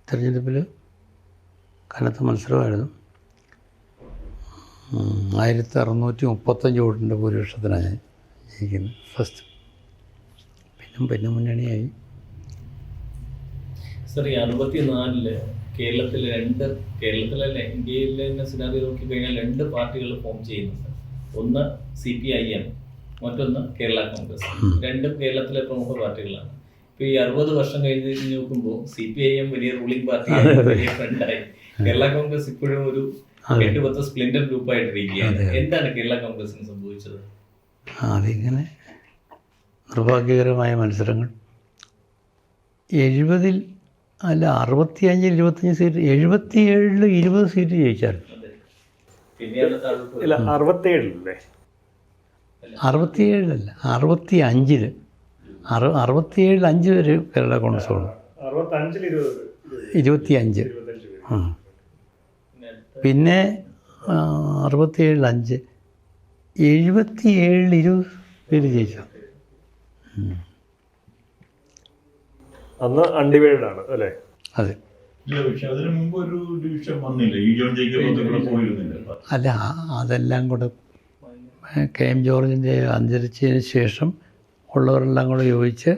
തെരഞ്ഞെടുപ്പിൽ കനത്ത മത്സരമായിരുന്നു. 1635 വോട്ടിൻ്റെ ഭൂരിപക്ഷത്തിനാണ് ഞാൻ ജയിക്കുന്നത് ഫസ്റ്റ്. പിന്നെ മുന്നണിയായി. സർ, ഈ 64 കേരളത്തിലെ കേരളത്തിലല്ല ഇന്ത്യയിലെ തന്നെ സിനാറി നോക്കിക്കഴിഞ്ഞാൽ 2 പാർട്ടികൾ ഫോം ചെയ്യുന്നുണ്ട്. ഒന്ന് CPIM, മറ്റൊന്ന് കേരള കോൺഗ്രസ്. രണ്ടും കേരളത്തിലെ പ്രമുഖ പാർട്ടികളാണ്. ഇപ്പോൾ ഈ 60 വർഷം കഴിഞ്ഞ് നോക്കുമ്പോൾ CPIM വലിയ റൂളിംഗ് പാർട്ടിയായി, വലിയ ഫ്രണ്ടായി. കേരള കോൺഗ്രസ് ഇപ്പോഴും ഒരു 8-10 സ്പ്ലിൻഡർ ഗ്രൂപ്പായിട്ടിരിക്കുകയാണ്. എന്താണ് കേരള കോൺഗ്രസിന് സംഭവിച്ചത്? അതിങ്ങനെ നിർഭാഗ്യകരമായ മത്സരങ്ങൾ. 70-ൽ അല്ല 65-ൽ 25 സീറ്റ്, 77-ൽ 20 സീറ്റ് ജയിച്ചായിരുന്നു. പിന്നെയാണ് താഴോട്ട് ഇല്ല 67-ല്ലേ? 67-ലല്ല, 65-ൽ 67-ൽ 5 വരെ കേരള കോൺഗ്രസ് ഉള്ളു. 65-ൽ 25. പിന്നെ 67-ൽ 5, 77-ൽ 20 പേര് ജയിച്ചു. അന്ന് അൺഡിവൈഡഡ് ആണ് അല്ലേ? അതെ. ഇല്ല, പക്ഷെ അതിന് മുമ്പ് ഒരു ഡിവിഷൻ വന്നില്ല. ഈ ജോൺ ജേക്കബ് ഇവിടെ പോയിരുന്നില്ല. അല്ല, അതെല്ലാം കൂടെ KM ജോർജിൻ്റെ അന്തരിച്ചതിന് ശേഷം ഉള്ളവരെല്ലാം കൂടെ യോജിച്ച്,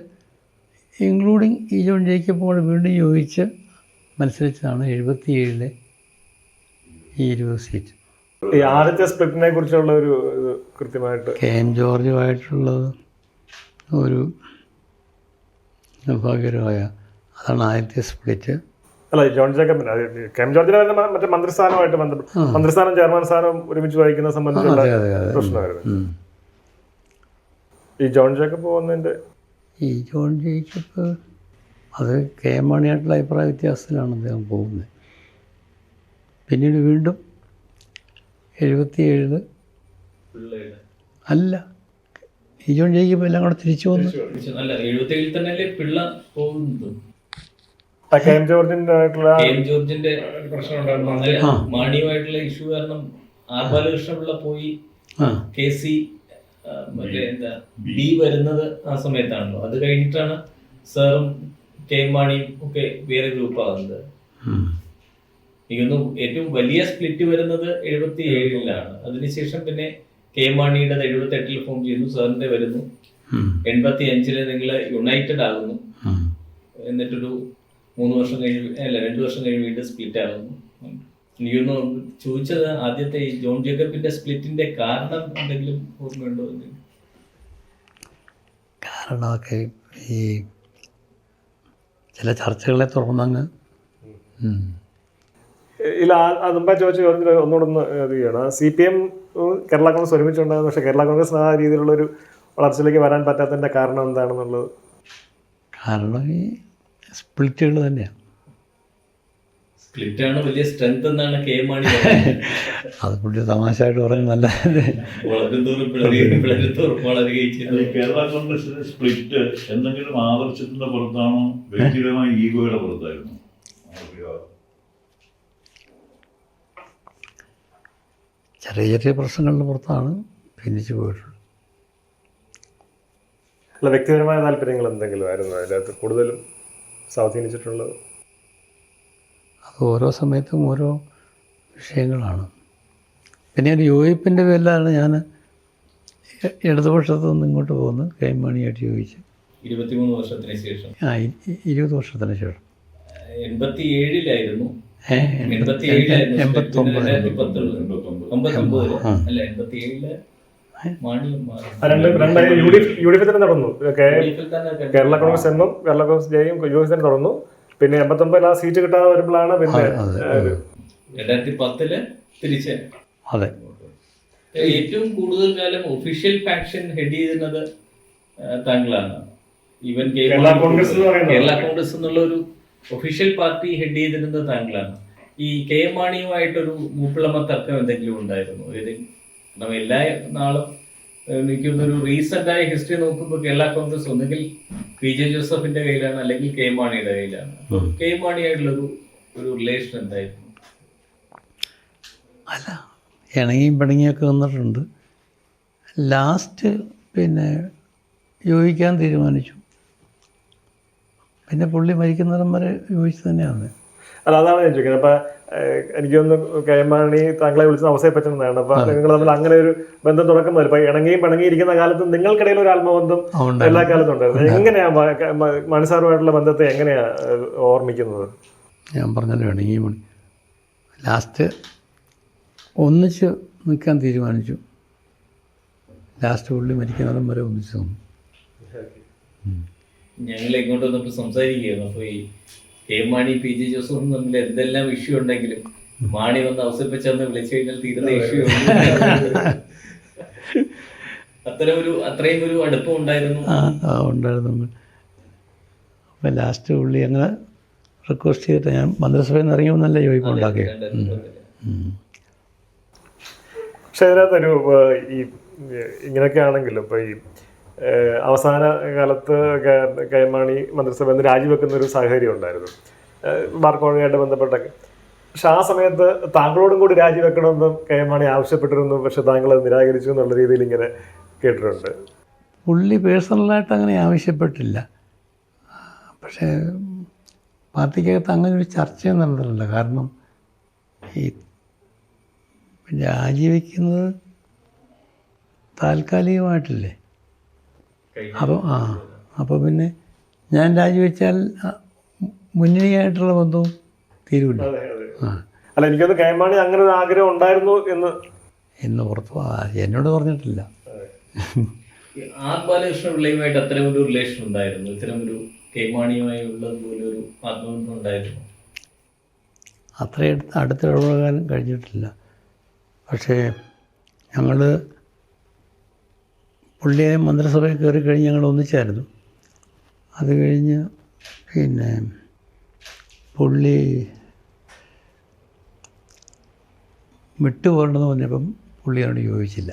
ഇൻക്ലൂഡിങ് ഈ ജോൺ ജേക്കബ് കൂടെ വീണ്ടും യോജിച്ച് മത്സരിച്ചതാണ് 77-ലെ ഈ 20 സീറ്റ്. ഈ ആദ്യത്തെ സ്പ്ലിറ്റിനെ കുറിച്ചുള്ള ഒരു കൃത്യമായിട്ട് KM ജോർജുമായിട്ടുള്ളത് ഒരു നിർഭാഗ്യകരമായ, അതാണ് ആദ്യത്തെ സ്പ്ലിറ്റ്. അല്ല, ജോൺ ജേക്കബിന് KM ജോർജിനെ മറ്റേ മന്ത്രിസ്ഥാനമായിട്ട് ബന്ധപ്പെട്ട് മന്ത്രിസ്ഥാനം ചെയർമാൻ സ്ഥാനം ഒരുമിച്ച് വഹിക്കുന്നത് സംബന്ധിച്ചുള്ള പ്രശ്നമായിരുന്നു. ഈ ജോൺ ജേക്കബ് പോകുന്നതിൻ്റെ ഈ ജോൺ ജേക്കബ് അത് KM മാണിയായിട്ടുള്ള അഭിപ്രായ വ്യത്യാസത്തിലാണ് അദ്ദേഹം പോകുന്നത്. പിന്നീട് വീണ്ടും 77-ൽ അല്ല, ഈ ജോൺ ജേക്കബ് എല്ലാം കൂടെ തിരിച്ചു വന്നു. അല്ല, 77-ൽ തന്നെയല്ലേ പിള്ള പോകുന്നത്? KM ജോർജിന്റെ ആയിട്ടുള്ള KM ജോർജിന്റെ പ്രശ്നം ഉണ്ടായിരുന്നു. അങ്ങനെ മാണിയുമായിട്ടുള്ള ഇഷ്യൂ കാരണം R ബാലകൃഷ്ണപിള്ള പോയി KC മറ്റേ എന്താ B വരുന്നത് ആ സമയത്താണല്ലോ. അത് കഴിഞ്ഞിട്ടാണ് സാറും KM മാണിയും ഒക്കെ വേറെ ഗ്രൂപ്പാകുന്നത്. എനിക്കൊന്നും ഏറ്റവും വലിയ സ്പ്ലിറ്റ് വരുന്നത് 77-ലാണ്. അതിനുശേഷം പിന്നെ KM മാണിയുടെ 78-ൽ ഫോം ചെയ്യുന്നു, സാറിന്റെ വരുന്നു. 85-ൽ നിങ്ങൾ യുണൈറ്റഡ് ആകുന്നു. എന്നിട്ടൊരു 3 വർഷം കഴിഞ്ഞ്, അല്ല 2 വർഷം കഴിഞ്ഞ് വീണ്ടും സ്പ്ലിറ്റ് ആകുന്നു. എനിക്കൊന്ന് ചോദിച്ചത്, ആദ്യത്തെ ഈ ജോൺ ജേക്കബിന്റെ സ്പ്ലിറ്റിന്റെ കാരണം എന്തെങ്കിലും ഓർമ്മയുണ്ടോ? കാരണമൊക്കെ ഈ ചില ചർച്ചകളെ തുടർന്നങ്ങ് ഇല്ല, മുമ്പേ ചോദിച്ച ചോദ്യത്തിൽ ഒന്നുകൂടെ ഇത് ചെയ്യണം. CPM കേരള കോൺഗ്രസ് ഒരുമിച്ചുണ്ടാകുന്നു, പക്ഷേ കേരള കോൺഗ്രസ് ആ രീതിയിലുള്ളൊരു വളർച്ചയിലേക്ക് വരാൻ പറ്റാത്തതിൻ്റെ കാരണം എന്താണെന്നുള്ളത്? കാരണം ഈ സ്പ്ലിറ്റുകൾ തന്നെയാണ്. സ്പ്ലിറ്റാണ് വലിയ സ്ട്രെങ്ത് എന്നാണ് KM മാണി. അത് പുള്ളി തമാശയായിട്ട് പറഞ്ഞ് നല്ല കേരള കോൺഗ്രസിന്റെ സ്പ്ലിറ്റ് എന്തെങ്കിലും ആദർശത്തിന്റെ പുറത്താണോ, വ്യക്തിപരമായ ഈഗോയുടെ പുറത്തായിരുന്നു? ചെറിയ ചെറിയ പ്രശ്നങ്ങളുടെ പുറത്താണ് ഭിന്നിച്ചു പോയിട്ടുള്ളത്. അല്ല, വ്യക്തിപരമായ താല്പര്യങ്ങൾ എന്തെങ്കിലും ആയിരുന്നു അതിനകത്ത് കൂടുതലും സ്വാധീനിച്ചിട്ടുള്ളത്? അത് ഓരോ സമയത്തും ഓരോ വിഷയങ്ങളാണ്. പിന്നെ ഒരു യോജിപ്പിൻ്റെ പേരിലാണ് ഞാൻ ഇടതുപക്ഷത്തു നിന്ന് ഇങ്ങോട്ട് പോകുന്നത്. KM മാണിയായിട്ട് യോജിച്ച് 23 വർഷത്തിന് ശേഷം. 20 വർഷത്തിന് ശേഷം 87-ലായിരുന്നു. 89 UDF തന്നെ നടന്നു. കേരള കോൺഗ്രസ് എമ്മും കേരള കോൺഗ്രസ് ജെയും UDF തന്നെ തുടർന്നു. പിന്നെ 89 ആ സീറ്റ് കിട്ടാതെ വരുമ്പോഴാണ് പിന്നെ 2010 തിരിച്ച്. അതെ. ഏറ്റവും കൂടുതൽ കാലം ഒഫീഷ്യൽ ഫാക്ഷൻ ഹെഡ് ചെയ്തിരുന്നത് താങ്കളാണ്. ഈവൻ കേരള കോൺഗ്രസ് എന്നുള്ള ഒരു ഒഫീഷ്യൽ പാർട്ടി ഹെഡ് ചെയ്തിരുന്നത് താങ്കളാണ്. ഈ KM മാണിയുമായിട്ടൊരു മൂപ്പിളമ തർക്കം എന്തെങ്കിലും ഉണ്ടായിരുന്നു? കാരണം എല്ലാ നാളും എനിക്കൊന്നൊരു റീസെന്റ് ആയ ഹിസ്റ്ററി നോക്കുമ്പോൾ കേരള കോൺഗ്രസ് ഒന്നുകിൽ PJ ജോസഫിന്റെ കയ്യിലാണ്, അല്ലെങ്കിൽ KM മാണിയുടെ കയ്യിലാണ്. KM മാണിയായിട്ടുള്ളൊരു റിലേഷൻ എന്തായിരുന്നു? അല്ല, ഇണങ്ങിയും പിണങ്ങിയൊക്കെ വന്നിട്ടുണ്ട്. ലാസ്റ്റ് പിന്നെ യോജിക്കാൻ തീരുമാനിച്ചു. പിന്നെ പുള്ളി മരിക്കുന്നവരും വരെ യോജിച്ച് തന്നെയാണ്. അല്ല, അതാണ് ഞാൻ ചോദിക്കുന്നത്. അപ്പം എനിക്ക് തോന്നുന്നു KM മാണി താങ്കളെ വിളിച്ചത് ഔസേപ്പച്ചനെന്നാണ്. അപ്പൊ നിങ്ങൾ തമ്മിൽ അങ്ങനെ ഒരു ബന്ധം തുടക്കം മുതൽ ഇപ്പൊ ഇണങ്ങിയും പിണങ്ങിയിരിക്കുന്ന കാലത്ത് നിങ്ങൾക്കിടയിൽ ഒരു ആത്മബന്ധം എല്ലാ കാലത്തും ഉണ്ടായിരുന്നു. എങ്ങനെയാ മാണി സാറുമായിട്ടുള്ള ബന്ധത്തെ എങ്ങനെയാ ഓർമ്മിക്കുന്നത്? ഞാൻ പറഞ്ഞല്ലോ ഇണങ്ങി ലാസ്റ്റ് ഒന്നിച്ച് നിൽക്കാൻ തീരുമാനിച്ചു. ലാസ്റ്റ് പുള്ളി മരിക്കുന്നിടം വരെ ഒന്നിച്ച് നിന്നു. ഞങ്ങൾ ഇങ്ങോട്ട് വന്നപ്പോൾ സംസാരിക്കുകയായിരുന്നു. അപ്പോൾ ഈ KM മാണി PJ ജോസഫും തമ്മിൽ എന്തെല്ലാം ഇഷ്യൂ ഉണ്ടെങ്കിലും മാണി വന്ന് ഔസേപ്പച്ചെന്ന് വിളിച്ചു കഴിഞ്ഞാൽ തീരുന്ന ഇഷ്യൂ അത്രയും ഒരു അടുപ്പം ഉണ്ടായിരുന്നു. ഉണ്ടായിരുന്നു. അപ്പം ലാസ്റ്റ് പുള്ളി അങ്ങനെ റിക്വസ്റ്റ് ചെയ്തിട്ട് ഞാൻ മന്ത്രിസഭയിൽ നിന്ന് ഇറങ്ങിയെന്നല്ല ചോദിപ്പോൾ ഉണ്ടാക്കിയത്. പക്ഷെ അതിനകത്തൊരു ഈ ഇങ്ങനെയൊക്കെ ആണെങ്കിലും ഇപ്പോൾ ഈ അവസാന കാലത്ത് KM മാണി മന്ത്രിസഭയിൽ നിന്ന് രാജിവെക്കുന്ന ഒരു സാഹചര്യം ഉണ്ടായിരുന്നു ബാർക്കോഴയായിട്ട് ബന്ധപ്പെട്ടൊക്കെ. പക്ഷെ ആ സമയത്ത് താങ്കളോടും കൂടി രാജിവെക്കണമെന്നും KM മാണി ആവശ്യപ്പെട്ടിരുന്നു. പക്ഷെ താങ്കൾ അത് നിരാകരിച്ചു എന്നുള്ള രീതിയിൽ ഇങ്ങനെ കേട്ടിട്ടുണ്ട്. പുള്ളി പേഴ്സണലായിട്ട് അങ്ങനെ ആവശ്യപ്പെട്ടില്ല. പക്ഷേ പാർട്ടിക്കകത്ത് അങ്ങനെ ഒരു ചർച്ചയും നടന്നിട്ടില്ല. കാരണം ഈ രാജിവെക്കുന്നത് താൽക്കാലികമായിട്ടില്ലേ. അപ്പോൾ പിന്നെ ഞാൻ രാജിവെച്ചാൽ മുന്നണിയായിട്ടുള്ള ബന്ധവും തീരുമില്ല. അല്ല, എനിക്കത് KM മാണി അങ്ങനെ ഒരു ആഗ്രഹം ഉണ്ടായിരുന്നു എന്ന് പുറത്ത് എന്നോട് പറഞ്ഞിട്ടില്ല. ആർ ബാലകൃഷ്ണ പിള്ളയുമായിട്ട് അത്തരം ഒരു റിലേഷൻ ഉണ്ടായിരുന്നു? ഇത്തരം ഒരു KM മാണിയുമായി ഉള്ളതുപോലെ ഒരു ആത്മബന്ധം ഉണ്ടായിരുന്നു? അത്ര അടുത്ത ഇടപെടാൻ കഴിഞ്ഞിട്ടില്ല. പക്ഷേ ഞങ്ങൾ പുള്ളിയെ മന്ത്രിസഭയിൽ കയറി കഴിഞ്ഞ് ഞങ്ങൾ ഒന്നിച്ചായിരുന്നു. അത് കഴിഞ്ഞ് പിന്നെ പുള്ളി വിട്ടുപോകണമെന്ന് പറഞ്ഞപ്പം പുള്ളി അവനോട് ചോദിച്ചില്ല.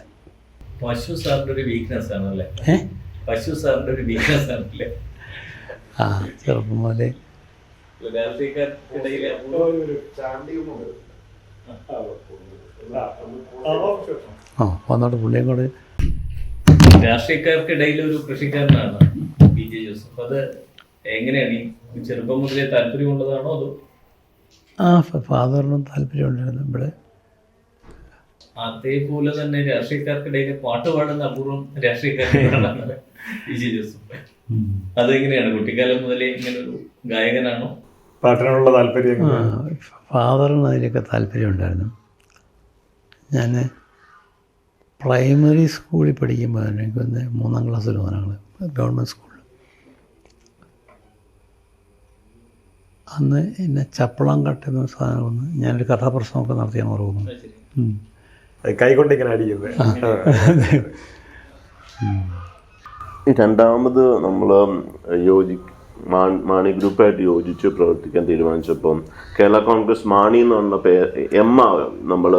പശു സാറിൻ്റെ ഒരു വീക്ക്നെസ് ആണല്ലേ? പശു സാറിൻ്റെ ഒരു വീക്ക്നെസ് ആണല്ലേ? ചെറുപ്പം മുതലേ വന്നോട്ട് പുള്ളിയും കൂടെ. രാഷ്ട്രീയക്കാർക്കിടയിൽ ഒരു കൃഷിക്കാരനാണ് PJ ജോസഫ്. അത് എങ്ങനെയാണ്? ഈ ചെറുപ്പം മുതലേ താല്പര്യമുള്ളതാണോ അതോ? ഫാദറിനും താല്പര്യമുണ്ടായിരുന്നു. ഇവിടെ അതേപോലെ തന്നെ രാഷ്ട്രീയക്കാർക്കിടയിൽ പാട്ട് പാടുന്ന അപൂർവം രാഷ്ട്രീയക്കാരനാണ് PJ ജോസഫ്. അതെങ്ങനെയാണ്? കുട്ടിക്കാലം മുതലേ ഇങ്ങനെ ഒരു ഗായകനാണോ? പാട്ടിനുള്ള താല്പര്യം? ഫാദറിന് അതിലൊക്കെ താല്പര്യമുണ്ടായിരുന്നു. ഞാൻ പ്രൈമറി സ്കൂളിൽ പഠിക്കുമ്പോൾ എനിക്ക് വന്ന് 3ാം ക്ലാസ്സിൽ ഞങ്ങൾ ഗവൺമെൻറ് സ്കൂളിൽ അന്ന് എന്നെ ചപ്പളാങ്കട്ട് എന്ന സാധനം വന്ന് ഞാനൊരു കഥാപ്രസംഗമൊക്കെ നടത്തിയാണ് ഓർമ്മ. കൈകൊണ്ട് ഇങ്ങനെ അടിക്കുന്നത്. രണ്ടാമത് നമ്മൾ മാണി ഗ്രൂപ്പായിട്ട് യോജിച്ച് പ്രവർത്തിക്കാൻ തീരുമാനിച്ചപ്പം കേരള കോൺഗ്രസ് മാണി എന്ന് പറഞ്ഞ എം നമ്മൾ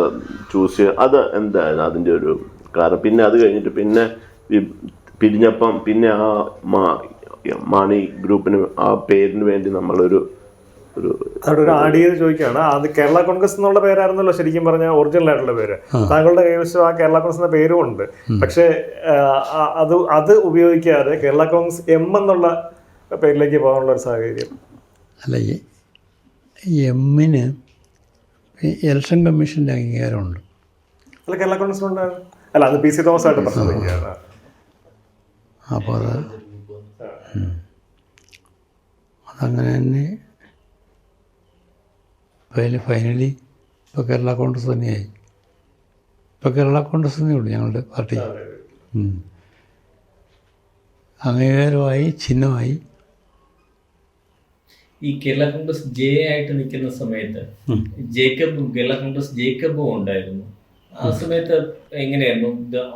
ചൂസ് ചെയ്യുക. അത് എന്തായിരുന്നു അതിൻ്റെ ഒരു കാരണം? പിന്നെ അത് കഴിഞ്ഞിട്ട് പിന്നെ പിരിഞ്ഞപ്പം പിന്നെ ആ മാണി ഗ്രൂപ്പിന് ആ പേരിന് വേണ്ടി നമ്മളൊരു അവിടെ ഒരു ആഡ് ചെയ്ത് ചോദിക്കുകയാണ്. അത് കേരള കോൺഗ്രസ് എന്നുള്ള പേരായിരുന്നല്ലോ ശരിക്കും പറഞ്ഞാൽ ഒറിജിനൽ ആയിട്ടുള്ള പേര്. താങ്കളുടെ കൈവശം ആ കേരള കോൺഗ്രസ് എന്ന പേരും ഉണ്ട്. പക്ഷേ അത് ഉപയോഗിക്കാതെ കേരള കോൺഗ്രസ് M എന്നുള്ള പേരിലേക്ക് പോകാനുള്ള ഒരു സാഹചര്യം. അല്ല, എമ്മിന് ഇലക്ഷൻ കമ്മീഷൻ്റെ അംഗീകാരമുണ്ട്. അല്ല, കേരള കോൺഗ്രസ് ഉണ്ടായിരുന്നു. അല്ല, അത് PC തോമസ് ആയിട്ട് പ്രശ്നം. അപ്പോൾ അതങ്ങനെ തന്നെ ഫൈനലി ഇപ്പോൾ കേരള കോൺഗ്രസ് തന്നെയായി. ഇപ്പോൾ കേരള കോൺഗ്രസ് തന്നെയുള്ളൂ ഞങ്ങളുടെ പാർട്ടി. അംഗീകാരമായി, ചിഹ്നമായി. ഈ കേരള കോൺഗ്രസ് J ആയിട്ട് നിൽക്കുന്ന സമയത്ത് കേരള കോൺഗ്രസ് ജേക്കബും ഉണ്ടായിരുന്നു. ആ സമയത്ത് എങ്ങനെയായിരുന്നു?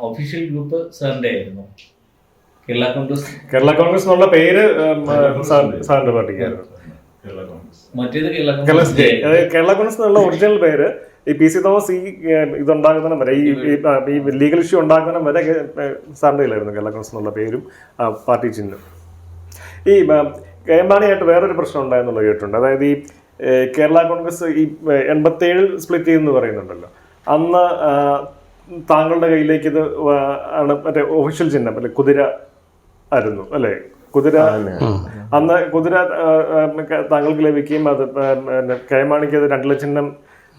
ഒഫീഷ്യൽ ഗ്രൂപ്പ് സാറിൻ്റെ ആയിരുന്നു കേരള കോൺഗ്രസ് എന്നുള്ള പേര് സാറിന്റെ പാർട്ടിക്കായിരുന്നു. മറ്റേത് കേരള കോൺഗ്രസ് എന്നുള്ള ഒറിജിനൽ പേര് ഈ PC തോമസ് ഇതുണ്ടാകുന്ന വരെ ഈ ലീഗൽ ഇഷ്യൂ ഉണ്ടാക്കുന്ന വരെ സാറിൻ്റെ കയ്യിലായിരുന്നു കേരള കോൺഗ്രസ് എന്നുള്ള പേരും പാർട്ടി ചിഹ്നം. ഈ KM മാണിയായിട്ട് വേറൊരു പ്രശ്നം ഉണ്ടായെന്നുള്ളത് കേട്ടിട്ടുണ്ട്. അതായത് ഈ കേരള കോൺഗ്രസ് ഈ 87 സ്പ്ലിറ്റ് ചെയ്യുമെന്ന് പറയുന്നുണ്ടല്ലോ. അന്ന് താങ്കളുടെ കയ്യിലേക്ക് ഇത് ആണ് മറ്റേ ഒഫീഷ്യൽ ചിഹ്നം അല്ലെ, കുതിര ആയിരുന്നു അല്ലേ? കുതിര അന്ന് കുതിര താങ്കൾക്ക് ലഭിക്കുകയും അത് KM മാണിക്ക് അത് 2 ചിഹ്നം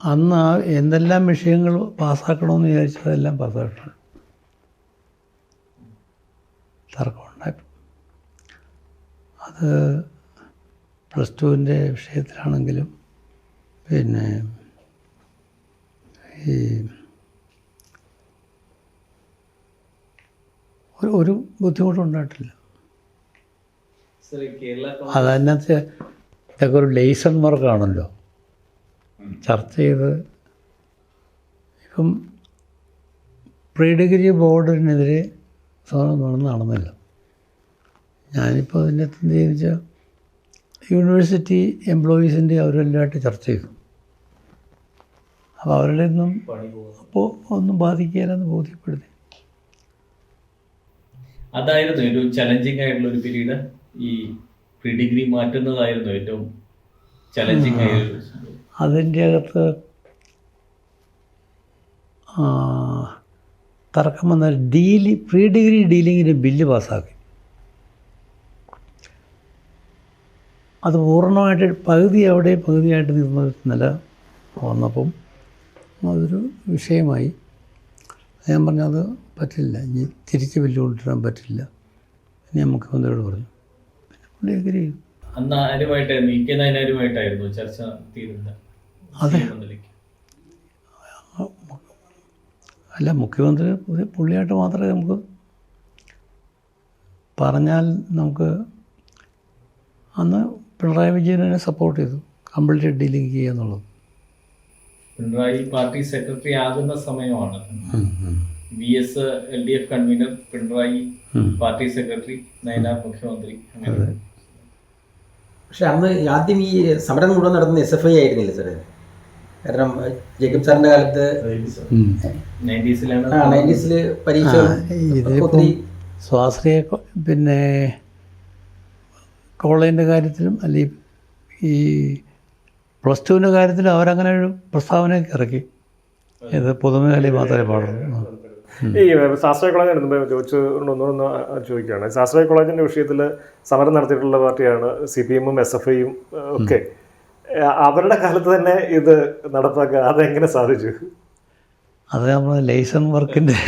അന്ന് ആ എന്തെല്ലാം വിഷയങ്ങൾ പാസ്സാക്കണമെന്ന് വിചാരിച്ചതെല്ലാം പാസ്സാക്കണം. തർക്കമുണ്ടായപ്പോൾ അത് +2-ൻ്റെ വിഷയത്തിലാണെങ്കിലും പിന്നെ ഈ ഒരു ബുദ്ധിമുട്ടുണ്ടായിട്ടില്ല. അതതിനകത്ത് ഇതൊക്കെ ഒരു ലെയ്സൺ വർക്കാണല്ലോ ചർച്ച ചെയ്ത്. ഇപ്പം പ്രീ ഡിഗ്രി ബോർഡിനെതിരെ സമരം നടന്നില്ല. ഞാനിപ്പോൾ അതിൻ്റെ അകത്ത് എന്ത് ചെയ്യുന്ന വെച്ചാൽ യൂണിവേഴ്സിറ്റി എംപ്ലോയീസിൻ്റെ അവരെല്ലാമായിട്ട് ചർച്ച ചെയ്തു. അപ്പോൾ അവരുടെ ഒന്നും അപ്പോൾ ഒന്നും ബാധിക്കില്ലെന്ന് ബോധ്യപ്പെടുത്തി. അതായിരുന്നു ഒരു ചലഞ്ചിങ് ആയിട്ടുള്ള ഒരു പീരീഡ്. ഈ പ്രീ ഡിഗ്രി മാറ്റുന്നതായിരുന്നു ഏറ്റവും ചലഞ്ചിങ് ആയൊരു. അതിൻ്റെ അകത്ത് തർക്കം വന്നാൽ പ്രീ ഡിഗ്രി ഡീലിങ്ങിന് ബില്ല് പാസ്സാക്കി. അത് പൂർണ്ണമായിട്ട് പകുതി പകുതിയായിട്ട് നില വന്നപ്പം അതൊരു വിഷയമായി. ഞാൻ പറഞ്ഞു അത് പറ്റില്ല, ഇനി തിരിച്ച് ബില്ല് കൊണ്ടുവരാൻ പറ്റില്ല. ഞാൻ മുഖ്യമന്ത്രിയോട് പറഞ്ഞു. പിന്നെ പുള്ളി എഗ്രി ചെയ്തു. അന്ന് ആരുമായിട്ടായിരുന്നു ആരുമായിട്ടായിരുന്നു ചർച്ച നടത്തിയിരുന്നത്? അതെ, അല്ല മുഖ്യമന്ത്രി പുള്ളിയായിട്ട് മാത്രമേ നമുക്ക് പറഞ്ഞാൽ നമുക്ക് അന്ന് പിണറായി വിജയനെ സപ്പോർട്ട് ചെയ്തു കംപ്ലീറ്റ് ഡീലിംഗ് ചെയ്യുക എന്നുള്ളത്. പിണറായി പാർട്ടി സെക്രട്ടറി ആകുന്ന സമയമാണ്. VS LDF convener, Pinarayi party secretary, Nayanar മുഖ്യമന്ത്രി. പക്ഷെ അന്ന് ആദ്യം ഈ സമരം മുഴുവൻ നടത്തുന്ന SFI ആയിരുന്നില്ല സാറേ? കാരണം ജേക്കബ് സാറിന്റെ കാലത്ത് 90s പരീക്ഷ സ്വാശ്രയ പിന്നെ കോളേജിൻ്റെ കാര്യത്തിലും അല്ലെങ്കിൽ ഈ +2-ൻ്റെ കാര്യത്തിലും അവരങ്ങനെ ഒരു പ്രസ്താവന ഇറക്കി. ഇത് പൊതുമേഖലയിൽ മാത്രമേ പാടുള്ളൂ. ഈ ശാസ്ത്രീയ കോളേജ് ഒന്നുകൂടെ ചോദിക്കുകയാണ്. ശാസ്ത്രീയ കോളേജിൻ്റെ വിഷയത്തിൽ സമരം നടത്തിയിട്ടുള്ള പാർട്ടിയാണ് CPM-ഉം SFI-യും ഒക്കെ. അവരുടെ കാലത്ത് തന്നെ ഇത് നടപ്പാക്കുക അതെങ്ങനെ സാധിച്ചു? അത് നമ്മൾ ലെയ്സൺ വർക്കിൻ്റെ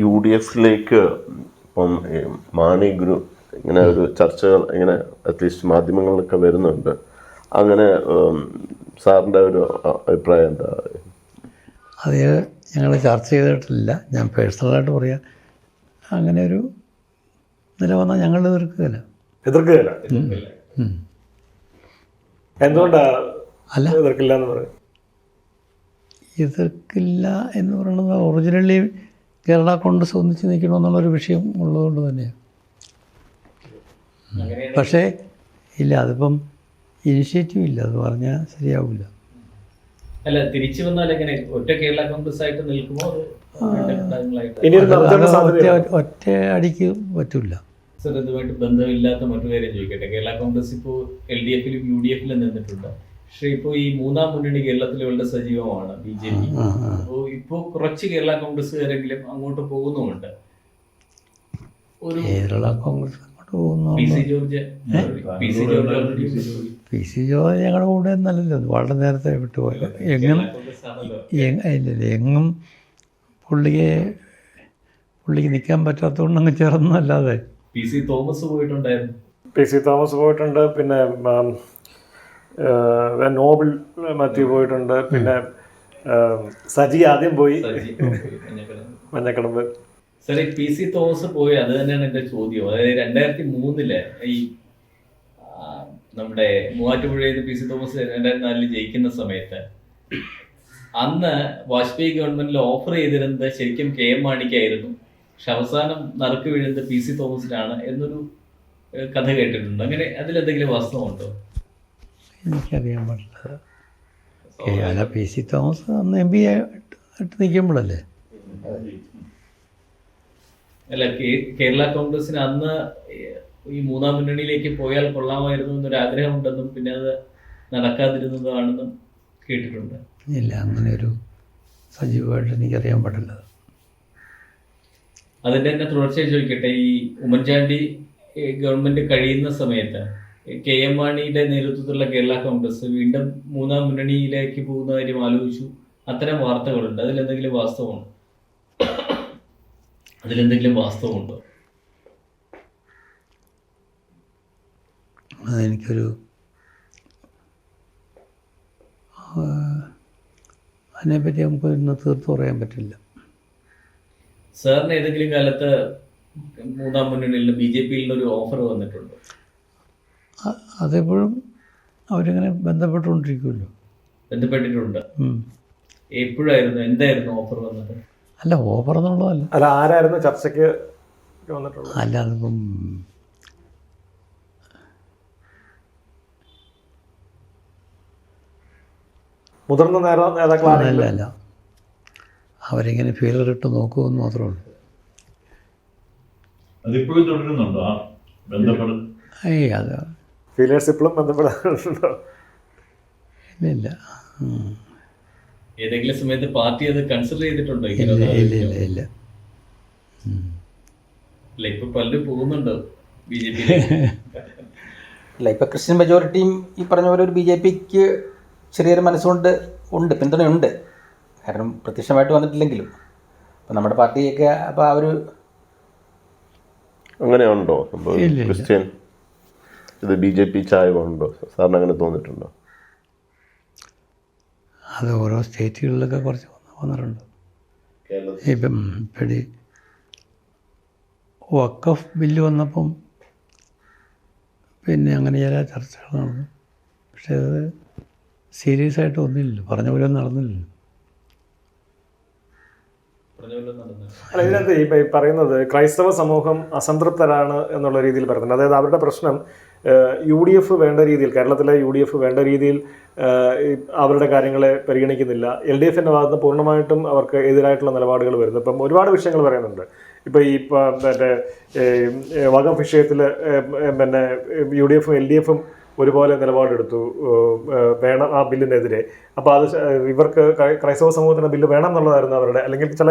UDF-ലേക്ക് ഇപ്പം മാണി ഗ്രൂപ്പ് ഇങ്ങനെ ഒരു ചർച്ചകൾ ഇങ്ങനെ അറ്റ്ലീസ്റ്റ് മാധ്യമങ്ങളിലൊക്കെ വരുന്നുണ്ട്. അങ്ങനെ സാറിൻ്റെ ഒരു അഭിപ്രായം എന്താ? അത് ഞങ്ങൾ ചർച്ച ചെയ്തിട്ടില്ല. ഞാൻ പേഴ്സണലായിട്ട് പറയാം, അങ്ങനെ ഒരു നില വന്നാൽ ഞങ്ങൾ എതിർക്കുകയില്ല. എന്തുകൊണ്ടാണ് എതിർക്കില്ല എന്ന് പറയും? എതിർക്കില്ല എന്ന് പറയുന്നത് ഒറിജിനലി കേരള കോൺഗ്രസ് ഒന്നിച്ച് നിൽക്കണമെന്നുള്ളൊരു വിഷയം ഉള്ളതുകൊണ്ട് തന്നെയാണ്. പക്ഷേ ഇല്ല, അതിപ്പം ഇനിഷ്യേറ്റീവ് ഇല്ല, അത് പറഞ്ഞാൽ ശരിയാവില്ല. അല്ല, തിരിച്ചു വന്നാൽ എങ്ങനെ ഒറ്റ കേരള കോൺഗ്രസ് ആയിട്ട് നിൽക്കുമോ? ഒറ്റ അടിക്ക് പറ്റില്ല. സർ, ഇതുമായിട്ട് ബന്ധമില്ലാത്ത മറ്റു കാര്യം ചോദിക്കട്ടെ. കേരള കോൺഗ്രസ് ഇപ്പോൾ LDF-ലും UDF-ലും നിന്നിട്ടുണ്ട്. പക്ഷേ ഇപ്പോൾ ഈ മൂന്നാം മുന്നണി കേരളത്തിൽ വളരെ സജീവമാണ്, BJP. അപ്പോൾ ഇപ്പോൾ കുറച്ച് കേരള കോൺഗ്രസ്സുകാരെങ്കിലും അങ്ങോട്ട് പോകുന്നുമുണ്ട്. ഒരു കേരള കോൺഗ്രസ് അങ്ങോട്ട് പോകുന്നു. PC ജോർജ് ഞങ്ങളുടെ കൂടെ നല്ലല്ലോ, വളരെ നേരത്തെ വിട്ടുപോയത്. എങ്ങും പുള്ളിക്ക് നിൽക്കാൻ പറ്റാത്തതുകൊണ്ട് അങ്ങ് ചേർന്നല്ലാതെ. PC തോമസ് പോയിട്ടുണ്ടായിരുന്നു. PC തോമസ് പോയിട്ടുണ്ട്, പിന്നെ നോബിൾ മാത്യു പോയിട്ടുണ്ട്, പിന്നെ സജി ആദ്യം പോയി, മഞ്ഞക്കടമ്പ്. സാറേ, PC തോമസ് പോയി, അത് തന്നെയാണ് എൻ്റെ ചോദ്യം. അതായത് 2003 ഈ നമ്മുടെ മൂവാറ്റുപുഴയിൽ PC തോമസ് 2004 ജയിക്കുന്ന സമയത്ത് അന്ന് വാജ്പേയി ഗവൺമെന്റിൽ ഓഫർ ചെയ്തിരുന്നത് ശരിക്കും KM മാണിക്കായിരുന്നു. പക്ഷെ അവസാനം നറുക്ക് വീഴുന്നത് PC തോമസിനാണ് എന്നൊരു കഥ കേട്ടിട്ടുണ്ട്. അങ്ങനെ അതിലെന്തെങ്കിലും വാസ്തവമുണ്ടോ? എനിക്കറിയാൻ പറ്റില്ല. PC തോമസ് അന്ന് MP ആയിട്ട് നിൽക്കുമ്പോഴല്ലേ. അല്ല, കേരള കോൺഗ്രസിന് അന്ന് ഈ മൂന്നാം മുന്നണിയിലേക്ക് പോയാൽ കൊള്ളാമായിരുന്നു എന്നൊരു ആഗ്രഹമുണ്ടെന്നും പിന്നെ അത് നടക്കാതിരുന്നതാണെന്നും കേട്ടിട്ടുണ്ട്. ഇല്ല, അങ്ങനെ ഒരു സജീവമായിട്ട് എനിക്കറിയാൻ പറ്റില്ല. അതിൻ്റെ തന്നെ തുടർച്ചയായി ചോദിക്കട്ടെ, ഈ ഉമ്മൻചാണ്ടി ഗവൺമെന്റ് കഴിയുന്ന സമയത്ത് KM മാണിയുടെ നേതൃത്വത്തിലുള്ള കേരള കോൺഗ്രസ് വീണ്ടും മൂന്നാം മുന്നണിയിലേക്ക് പോകുന്ന കാര്യം ആലോചിച്ചു. അത്തരം വാർത്തകളുണ്ട്. അതിലെന്തെങ്കിലും വാസ്തവമുണ്ടോ? അതെനിക്കൊരു അതിനെപ്പറ്റി നമുക്ക് ഇന്ന് തീർത്ത് പറയാൻ പറ്റില്ല. സാറിന് ഏതെങ്കിലും കാലത്ത് മൂന്നാം മുന്നണിയിൽ BJPയിൽ നിന്നൊരു ഓഫർ വന്നിട്ടുണ്ടോ? അതെപ്പോഴും അവരിങ്ങനെ ബന്ധപ്പെട്ടുകൊണ്ടിരിക്കുമല്ലോ. ബന്ധപ്പെട്ടിട്ടുണ്ട്. എപ്പോഴായിരുന്നു, എന്തായിരുന്നു ഓഫർ വന്നത്? അല്ല, ഓഫർ എന്നുള്ളതല്ല. അല്ല, ആരായിരുന്നു ചർച്ചയ്ക്ക് വന്നിട്ടുള്ളത്? അല്ല, അതിപ്പം മുതിർന്ന നേതാക്കളാണ്. അല്ല, അവരിങ്ങനെ ഫീലർ ഇട്ട് നോക്കുമെന്ന് മാത്രമേ ഉള്ളൂ. അതിപ്പോഴും തുടരുന്നുണ്ടോ ആ ബന്ധപ്പെടൽ? അത് ഫീലേഴ്സ് ഇപ്പോഴും ബന്ധപ്പെടാറുണ്ടോ? ഇല്ല. ഏതെങ്കിലും സമയത്ത് പാർട്ടി അത് കൺസിഡർ ചെയ്തിട്ടുണ്ടോ? ഇല്ല. അല്ല, ഇപ്പൊ പലരും പോകുന്നുണ്ടോ BJP? അല്ല, ഇപ്പം ക്രിസ്ത്യൻ മെജോറിറ്റിയും ഈ പറഞ്ഞ പോലെ ഒരു BJPക്ക് ചെറിയൊരു മനസ്സുകൊണ്ട് പിന്തുണയുണ്ട്. കാരണം പ്രത്യക്ഷമായിട്ട് വന്നിട്ടില്ലെങ്കിലും അപ്പം നമ്മുടെ പാർട്ടിയൊക്കെ അപ്പോൾ ആ ഒരു അങ്ങനെയുണ്ടോ? ക്രിസ്ത്യൻ ഇത് BJP ചായവുണ്ടോ? സാറിന് അങ്ങനെ തോന്നിയിട്ടുണ്ടോ? അത് ഓരോ സ്റ്റേറ്റുകളിലൊക്കെ കുറച്ച് വന്നിട്ടുണ്ട്. ഇപ്പം വഖഫ് ബില്ല് വന്നപ്പം പിന്നെ അങ്ങനെ ചില ചർച്ചകൾ നടന്നു. പക്ഷേ അത് സീരിയസ് ആയിട്ട് ഒന്നുമില്ലല്ലോ, പറഞ്ഞ പോലെ ഒന്നും നടന്നില്ലല്ലോ. അല്ല, ഇതിനകത്ത് ഈ പറയുന്നത് ക്രൈസ്തവ സമൂഹം അസംതൃപ്തരാണ് എന്നുള്ള രീതിയിൽ പറയുന്നുണ്ട്. അതായത് അവരുടെ പ്രശ്നം UDF വേണ്ട രീതിയിൽ, കേരളത്തിലെ UDF വേണ്ട രീതിയിൽ അവരുടെ കാര്യങ്ങളെ പരിഗണിക്കുന്നില്ല. LDFിൻ്റെ ഭാഗത്ത് പൂർണ്ണമായിട്ടും അവർക്ക് എതിരായിട്ടുള്ള നിലപാടുകൾ വരുന്നു. ഇപ്പം ഒരുപാട് വിഷയങ്ങൾ പറയുന്നുണ്ട്. ഇപ്പോൾ ഈ മറ്റേ വഖഫ് വിഷയത്തിൽ പിന്നെ UDFും LDFും ഒരുപോലെ നിലപാടെടുത്തു, വേണം ആ ബില്ലിനെതിരെ. അപ്പോൾ അത് ഇവർക്ക് ക്രൈസ്തവ സമൂഹത്തിന് ബില്ല് വേണം എന്നുള്ളതായിരുന്നു അവരുടെ, അല്ലെങ്കിൽ ചില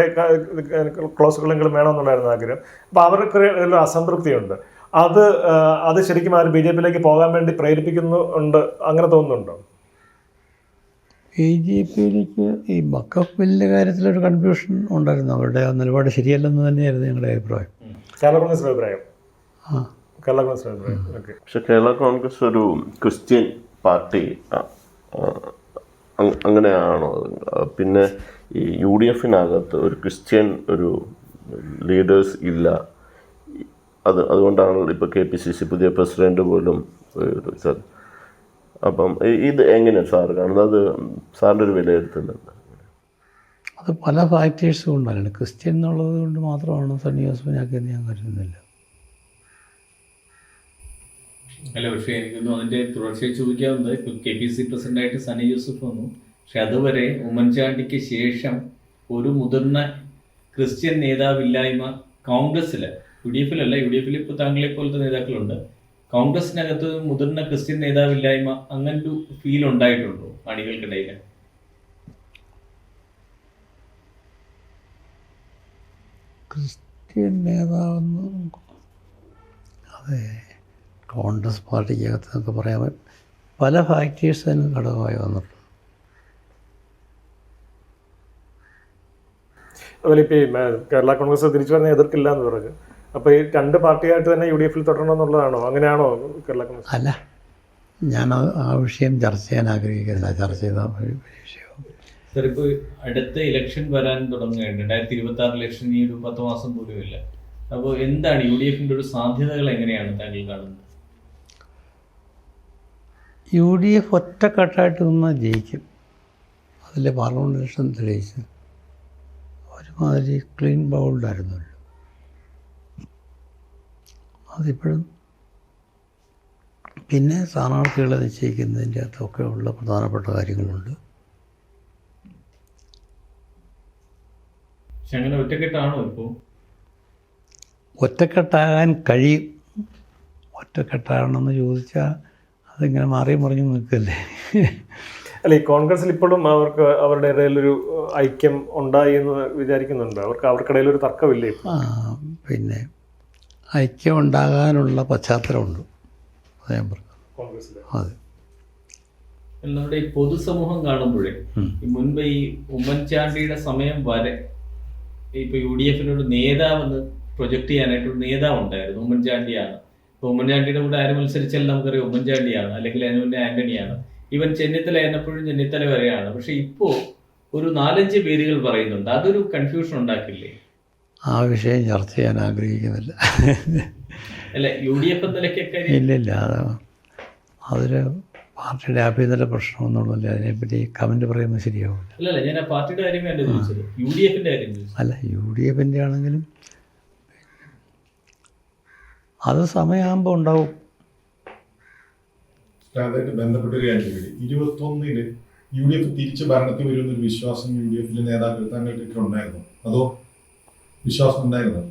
ക്ലോസുകളെങ്കിലും വേണം എന്നുള്ളതായിരുന്നു ആഗ്രഹം. അപ്പോൾ അവർക്ക് ഒരു അസംതൃപ്തിയുണ്ട്. അത് ശരിക്കും ആ BJPയിലേക്ക് പോകാൻ വേണ്ടി പ്രേരിപ്പിക്കുന്നുണ്ട്, അങ്ങനെ തോന്നുന്നുണ്ടോ? BJPയിലേക്ക് ഈ വഖഫ് ബില്ലിൻ്റെ കാര്യത്തിലൊരു കൺഫ്യൂഷൻ ഉണ്ടായിരുന്നു. അവരുടെ നിലപാട് ശരിയല്ലെന്ന് തന്നെയായിരുന്നു ഞങ്ങളുടെ അഭിപ്രായം. കേരള കോൺഗ്രസിൻ്റെ അഭിപ്രായം. കേരള കോൺഗ്രസിൻ്റെ അഭിപ്രായം. ഓക്കെ. പക്ഷെ കേരള കോൺഗ്രസ് ഒരു ക്രിസ്ത്യൻ പാർട്ടി അങ്ങനെയാണോ? പിന്നെ ഈ UDFിനകത്ത് ഒരു ക്രിസ്ത്യൻ ഒരു ലീഡേഴ്സ് ഇല്ല. അതുകൊണ്ടാണ് ഇപ്പോൾ KPCC പുതിയ പ്രസിഡന്റ് പോലും സാർ. അപ്പം ഇത് എങ്ങനെയാണ് സാർ കാണുന്നത്? അത് സാറിൻ്റെ ഒരു വിലയിരുത്തുന്നുണ്ട്. അത് പല ഫാക്ടേഴ്സ് കൊണ്ടാണ്. ക്രിസ്ത്യൻ എന്നുള്ളത് കൊണ്ട് മാത്രമാണ് സണ്ണി ജോസഫിനാക്കിയെന്ന് ഞാൻ കരുതുന്നില്ല. അല്ല, പക്ഷേ എനിക്കൊന്നും അതിൻ്റെ തുടർച്ചയായി ചോദിക്കാവുന്നത്, ഇപ്പോൾ KPCC പ്രസിഡന്റായിട്ട് സണ്ണി ജോസഫ് വന്നു. പക്ഷെ അതുവരെ ഉമ്മൻചാണ്ടിക്ക് ശേഷം ഒരു മുതിർന്ന ക്രിസ്ത്യൻ നേതാവില്ലായ്മ കോൺഗ്രസ്സിൽ, UDFിലല്ല, UDFിൽ ഇപ്പോൾ താങ്കളെ പോലത്തെ നേതാക്കളുണ്ട്. കോൺഗ്രസിനകത്ത് മുതിർന്ന ക്രിസ്ത്യൻ നേതാവില്ലായ്മ അങ്ങനൊരു ഫീൽ ഉണ്ടായിട്ടുണ്ടോ അണികൾക്കിടയിൽ? ക്രിസ്ത്യൻ നേതാവെന്ന് അതെ കോൺഗ്രസ് പാർട്ടിക്കകത്ത് എന്നൊക്കെ പറയാൻ പല ഫാക്ടേഴ്സ് തന്നെ ഘടകമായി വന്നിട്ടുണ്ട്. അതുപോലെ ഇപ്പോൾ ഈ കേരള കോൺഗ്രസ് തിരിച്ചു വന്ന് എതിർക്കില്ല എന്ന് പറഞ്ഞു. അപ്പോൾ ഈ രണ്ട് പാർട്ടിയായിട്ട് തന്നെ UDFിൽ തുടരണമെന്നുള്ളതാണോ? അങ്ങനെയാണോ കേരള കോൺഗ്രസ്? അല്ല, ഞാൻ ആ വിഷയം ചർച്ച ചെയ്യാൻ ആഗ്രഹിക്കുന്നില്ല. ചർച്ച ചെയ്ത വിഷയം സാർ, ഇപ്പോൾ അടുത്ത ഇലക്ഷൻ വരാൻ തുടങ്ങുകയാണ്. 2026 ഇലക്ഷൻ ഈ ഒരു 10 മാസം പോലും ഇല്ല. അപ്പോൾ എന്താണ് UDFിൻ്റെ ഒരു സാധ്യതകൾ എങ്ങനെയാണ് താങ്കൾ കാണുന്നത്? UDF ഒറ്റക്കെട്ടായിട്ട് നിന്നാൽ ജയിക്കും. അതിൽ പാർലമെൻറ്റ് ഇലക്ഷൻ തെളിയിച്ച് ഒരുമാതിരി ക്ലീൻ ബൗൾഡായിരുന്നല്ലോ. അതിപ്പോഴും പിന്നെ സ്ഥാനാർത്ഥികളെ നിശ്ചയിക്കുന്നതിൻ്റെ അകത്തൊക്കെ ഉള്ള പ്രധാനപ്പെട്ട കാര്യങ്ങളുണ്ട്. പക്ഷെ അങ്ങനെ ഒറ്റക്കെട്ടാണോ ഇപ്പോൾ? ഒറ്റക്കെട്ടാകാൻ കഴിയും. ഒറ്റക്കെട്ടാകണമെന്ന് ചോദിച്ചാൽ അതിങ്ങനെ മാറി മറിഞ്ഞു നിൽക്കല്ലേ. അല്ല, ഈ കോൺഗ്രസിൽ ഇപ്പോഴും അവർക്ക് അവരുടെ ഇടയിലൊരു ഐക്യം ഉണ്ടായി എന്ന് വിചാരിക്കുന്നുണ്ട്. അവർക്കിടയിലൊരു തർക്കമില്ലേ? പിന്നെ ഐക്യം ഉണ്ടാകാനുള്ള പശ്ചാത്തലമുണ്ട്, അത് ഞാൻ പറഞ്ഞു. കോൺഗ്രസിലെ അതെ. നമ്മുടെ ഈ പൊതുസമൂഹം കാണുമ്പോഴേ ഈ മുൻപ് ഈ ഉമ്മൻചാണ്ടിയുടെ സമയം വരെ ഇപ്പൊ UDF ഒരു നേതാവെന്ന് പ്രൊജക്ട് ചെയ്യാനായിട്ട് ഒരു നേതാവ് ഉണ്ടായിരുന്നു, ഉമ്മൻചാണ്ടിയാണ്. ഇപ്പൊ ഉമ്മൻചാണ്ടിയുടെ കൂടെ ആര് മത്സരിച്ചാലും നമുക്കറിയാം ഉമ്മൻചാണ്ടിയാണ്, അല്ലെങ്കിൽ അതിന് മുന്നേ ആന്റണിയാണ്, ഈവൻ ചെന്നിത്തല എന്നപ്പോഴും ചെന്നിത്തല വരെയാണ്. പക്ഷെ ഇപ്പോ ഒരു 4-5 പേരുകൾ പറയുന്നുണ്ട്. അതൊരു കൺഫ്യൂഷൻ ഉണ്ടാക്കില്ലേ? ആ വിഷയം ചർച്ച ചെയ്യാൻ ആഗ്രഹിക്കുന്നില്ല. അല്ല, UDF നിലയ്ക്കൊക്കെ ഇല്ലില്ല, അതൊരു പാർട്ടിയുടെ ആഭ്യന്തര പ്രശ്നമൊന്നുമില്ല. അതിനെപ്പറ്റി കമൻറ്റ് പറയുന്നത് ശരിയാവില്ല. അല്ലല്ല, ഞാൻ ആ പാർട്ടിയുടെ കാര്യമേ അല്ല ചോദിച്ചത്, UDFന്റെ കാര്യം ചോദിച്ചത്. അല്ല, UDFൻ്റെ ആണെങ്കിലും അത് സമയമാകുമ്പോൾ ഉണ്ടാവും. അതായിട്ട് ബന്ധപ്പെട്ടൊരു കാര്യം കൂടി, 21-ന് UDF തിരിച്ച് ഭരണത്തിൽ വരുമെന്നൊരു വിശ്വാസം UDFിലെ നേതാക്കൾ താങ്കൾക്കൊക്കെ ഉണ്ടായിരുന്നു? അതോ വിശ്വാസം ഉണ്ടായിരുന്നോ?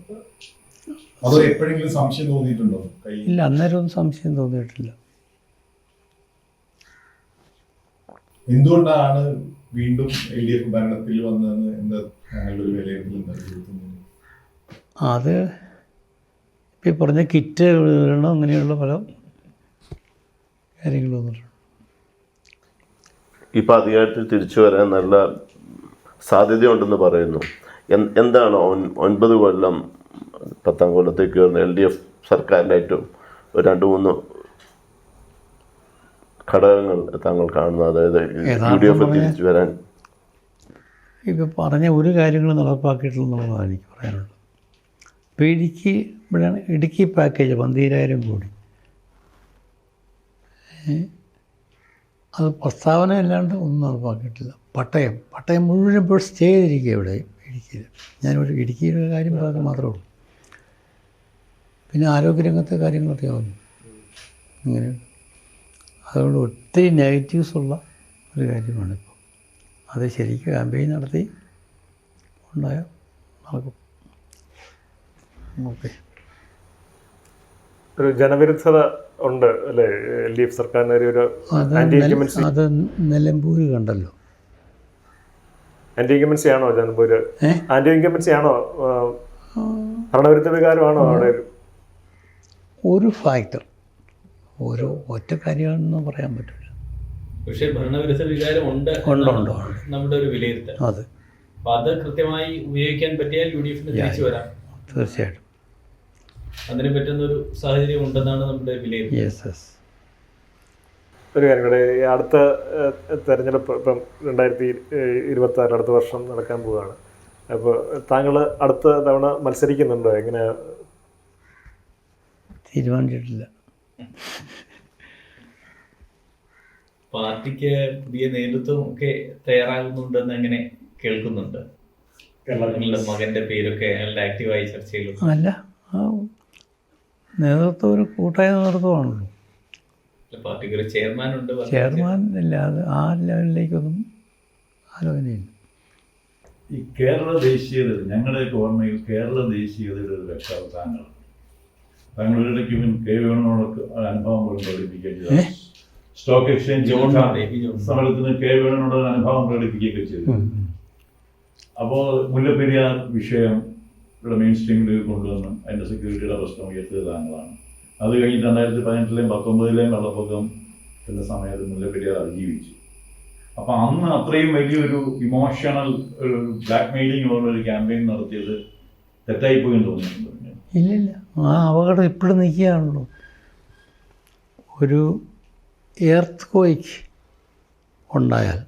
അതോ എപ്പോഴെങ്കിലും സംശയം തോന്നിയിട്ടുണ്ടോ? ഇല്ല, അന്നേരം ഒന്നും സംശയം തോന്നിയിട്ടില്ല. എന്തുകൊണ്ടാണ് വീണ്ടും LDF ഭരണത്തിൽ വന്നതെന്ന് എന്താ താങ്കളുടെ ഒരു വിലയിരുത്തൽ? അത് ഇപ്പം ഈ പറഞ്ഞ കിറ്റ് വിതരണം അങ്ങനെയുള്ള പല കാര്യങ്ങൾ വന്നിട്ടുണ്ട്. ഇപ്പം അധികാരത്തിൽ തിരിച്ചു വരാൻ നല്ല സാധ്യതയുണ്ടെന്ന് പറയുന്നു. എന്താണ് 9 കൊല്ലം 10ാം കൊല്ലത്തേക്ക് വരുന്ന LDF സർക്കാരിനായിട്ടും ഒരു 2-3 ഘടകങ്ങൾ താങ്കൾ കാണുന്നു? അതായത് UDF തിരിച്ചു വരാൻ ഇപ്പം പറഞ്ഞ ഒരു കാര്യങ്ങളും നടപ്പാക്കിയിട്ടുള്ളതാണ് എനിക്ക് പറയാനുള്ളത്. ഇപ്പോൾ ഇവിടെയാണ് ഇടുക്കി പാക്കേജ് 12,000 കോടി. അത് പ്രസ്താവന അല്ലാണ്ട് ഒന്നും നടപ്പാക്കിയിട്ടില്ല. പട്ടയം മുഴുവൻ ഇപ്പോൾ സ്റ്റേ ചെയ്തിരിക്കുക ഇവിടെ ഇടുക്കിയിൽ. ഞാനിവിടെ ഇടുക്കിയുടെ കാര്യം പറയാൻ മാത്രമേ ഉള്ളൂ. പിന്നെ ആരോഗ്യരംഗത്തെ കാര്യങ്ങളൊക്കെ ആവുന്നു ഇങ്ങനെ. അതുകൊണ്ട് ഒത്തിരി നെഗറ്റീവ്സ് ഉള്ള ഒരു കാര്യമാണിപ്പോൾ. അത് ശരിക്കും ക്യാമ്പയിൻ നടത്തി ഉണ്ടായാൽ നടക്കും. ഓക്കെ. ഒരു ജനവിരുദ്ധത ഉണ്ട് അല്ലേ LDF സർക്കാരിന്? അത് നിലമ്പൂർ കണ്ടല്ലോ. ആന്റി ഇൻകംബൻസി ആണോ നിലമ്പൂര്? ആന്റി ഇൻകംബൻസി ആണോ? ഭരണവിരുദ്ധ വികാരമാണോ അവിടെ? ഒരു ഫാക്ടർ, ഒറ്റ കാര്യമാണെന്ന് പറയാൻ പറ്റില്ല. പക്ഷേ ഭരണവിരുദ്ധ വികാരം ഉണ്ട് നമ്മുടെ ഒരു വിലയിരുത്തൽ. അതെ, അപ്പൊ അത് കൃത്യമായി ഉപയോഗിക്കാൻ പറ്റിയാൽ UDFന് തിരിച്ചു വരാം. തീർച്ചയായിട്ടും അതിന് പറ്റുന്ന ഒരു സാഹചര്യം ഉണ്ടെന്നാണ് നമ്മുടെ വിലയിരുത്തൽ. യെസ്. ഒരു കാര്യം കൂടെ, ഈ അടുത്ത തെരഞ്ഞെടുപ്പ് ഇപ്പം 2026 അടുത്ത വർഷം നടക്കാൻ പോവുകയാണ്. അപ്പോൾ താങ്കൾ അടുത്ത തവണ മത്സരിക്കുന്നുണ്ടോ? എങ്ങനെ തീരുമാനിച്ചിട്ടില്ല. പാർട്ടിക്ക് പുതിയ നേതൃത്വം ഒക്കെ തയ്യാറാകുന്നുണ്ടെന്ന് അങ്ങനെ കേൾക്കുന്നുണ്ട്. നിങ്ങളുടെ മകന്റെ പേരൊക്കെ നല്ല ആക്റ്റീവായി ചർച്ചയിലുണ്ട്. അല്ല, നേതൃത്വം ഒരു കൂട്ടായ നേതൃത്വമാണല്ലോ. പാർട്ടിക്ക് ഒരു ചെയർമാൻ ഉണ്ട്. ചെയർമാൻ ഇല്ല, അത് ആ ലെവലിലേക്കൊന്നും ആലോചനയില്ല. ഈ കേരള ദേശീയത, ഞങ്ങളുടെയൊക്കെ ഓർമ്മയിൽ കേരള ദേശീയതയുടെ ഒരു വക്താവ് താങ്കളാണ്. താങ്കളുടെ ഇടയ്ക്ക് കെ വേണുവിനോടൊക്കെ അനുഭവം പോലും പ്രകടിപ്പിക്കുക, സ്റ്റോക്ക് എക്സ്ചേഞ്ച് സമരത്തിന് കെ വേണുവിനോട് ഒരു അനുഭവം പ്രകടിപ്പിക്കുകയൊക്കെ ചെയ്തു. അപ്പോൾ മുല്ലപ്പെരിയാർ വിഷയം ഇവിടെ മെയിൻ സ്ട്രീമിലേക്ക് കൊണ്ടുവന്ന് അതിൻ്റെ സെക്യൂരിറ്റിയുടെ പ്രശ്നം ഉയർത്തിയത് താങ്കളാണ്. അത് കഴിഞ്ഞ് 2018-ലെയും 2019-ലെയും വെള്ളപ്പൊക്കത്തിൻ്റെ സമയത്ത് മുല്ലപ്പെരിയാർ അതിജീവിച്ചു. അപ്പം അന്ന് അത്രയും വലിയൊരു ഇമോഷണൽ ഒരു ബ്ലാക്ക് മെയിലിംഗ് ഉള്ള ഒരു ക്യാമ്പയിൻ നടത്തിയത് തെറ്റായിപ്പോയി തോന്നിയിട്ടുണ്ട്. ഇല്ലില്ല, ആ അപകടം ഇപ്പോഴും നിൽക്കുകയാണല്ലോ. ഒരു എർത്ത് ക്വേക്ക് ഉണ്ടായാൽ,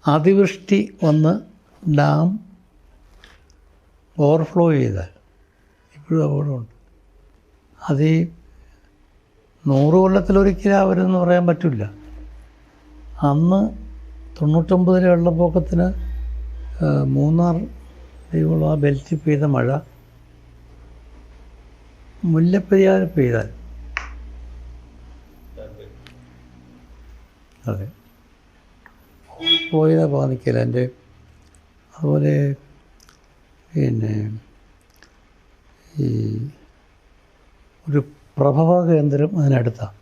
അതിവൃഷ്ടി വന്ന് ഡാം ഓവർഫ്ലോ ചെയ്താൽ ഇപ്പോഴും അപകടമുണ്ട്. അത് 100 കൊല്ലത്തിലൊരിക്കലും അവരെന്ന് പറയാൻ പറ്റില്ല. അന്ന് 99-ലെ വെള്ളപ്പൊക്കത്തിന് മൂന്നാർ ദൈവമുള്ള ആ ബെൽറ്റിൽ പെയ്ത മഴ മുല്ലപ്പെരിയാർ പെയ്താൽ, അതെ, പോയതാ ബാധിക്കില്ല. എൻ്റെ അതുപോലെ പിന്നെ ഈ ഒരു പ്രഭവ കേന്ദ്രം അതിനടുത്താണ്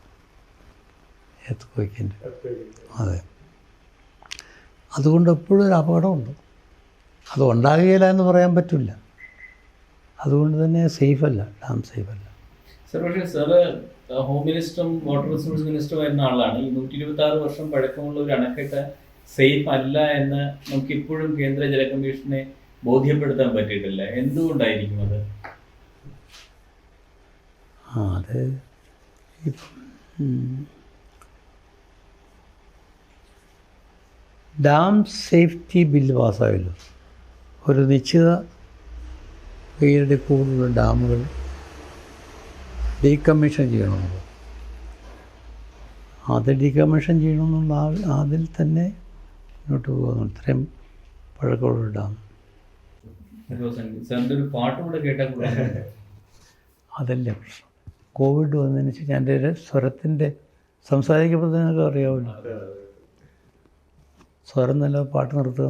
എർത്ത്. അതെ, അതുകൊണ്ട് എപ്പോഴും ഒരു അപകടമുണ്ട്. അത് ഉണ്ടാകുകയില്ല എന്ന് പറയാൻ പറ്റില്ല. അതുകൊണ്ട് തന്നെ സേഫല്ല, ഡാം സേഫല്ല. സർ, പക്ഷേ സാറ് ഹോം മിനിസ്റ്ററും വാട്ടർ റിസോഴ്സ് മിനിസ്റ്ററും ആയിരുന്ന ആളാണ്. ഈ 126 വർഷം പഴക്കമുള്ള ഒരു അണക്കെട്ട് സേഫ് അല്ല എന്ന് നമുക്കിപ്പോഴും കേന്ദ്ര ജല കമ്മീഷനെ ബോധ്യപ്പെടുത്താൻ പറ്റിയിട്ടില്ല. എന്തുകൊണ്ടായിരിക്കും അത്? അത് ഡാം സേഫ്റ്റി ബില്ല് പാസ്സായല്ലോ. ഒരു നിശ്ചിത പേരുടെ കൂടുതലുള്ള ഡാമുകൾ ഡീകമ്മീഷൻ ചെയ്യണമെന്നുള്ളത്. അത് ഡീകമ്മീഷൻ ചെയ്യണമെന്നുള്ള അതിൽ തന്നെ മുന്നോട്ട് പോകുന്നു. ഇത്രയും പഴക്കമുള്ള ഡാം. സാറിൻ്റെ ഒരു പാട്ട് കൂടെ കേട്ടാൽ അതല്ല പ്രശ്നം. കോവിഡ് വന്നതിന് ശേഷം എൻ്റെ സ്വരത്തിൻ്റെ സംസാരിക്കുമ്പോൾ നിങ്ങൾക്ക് അറിയാമല്ലോ, സ്വരം നല്ല പാട്ട് നിർത്തുക.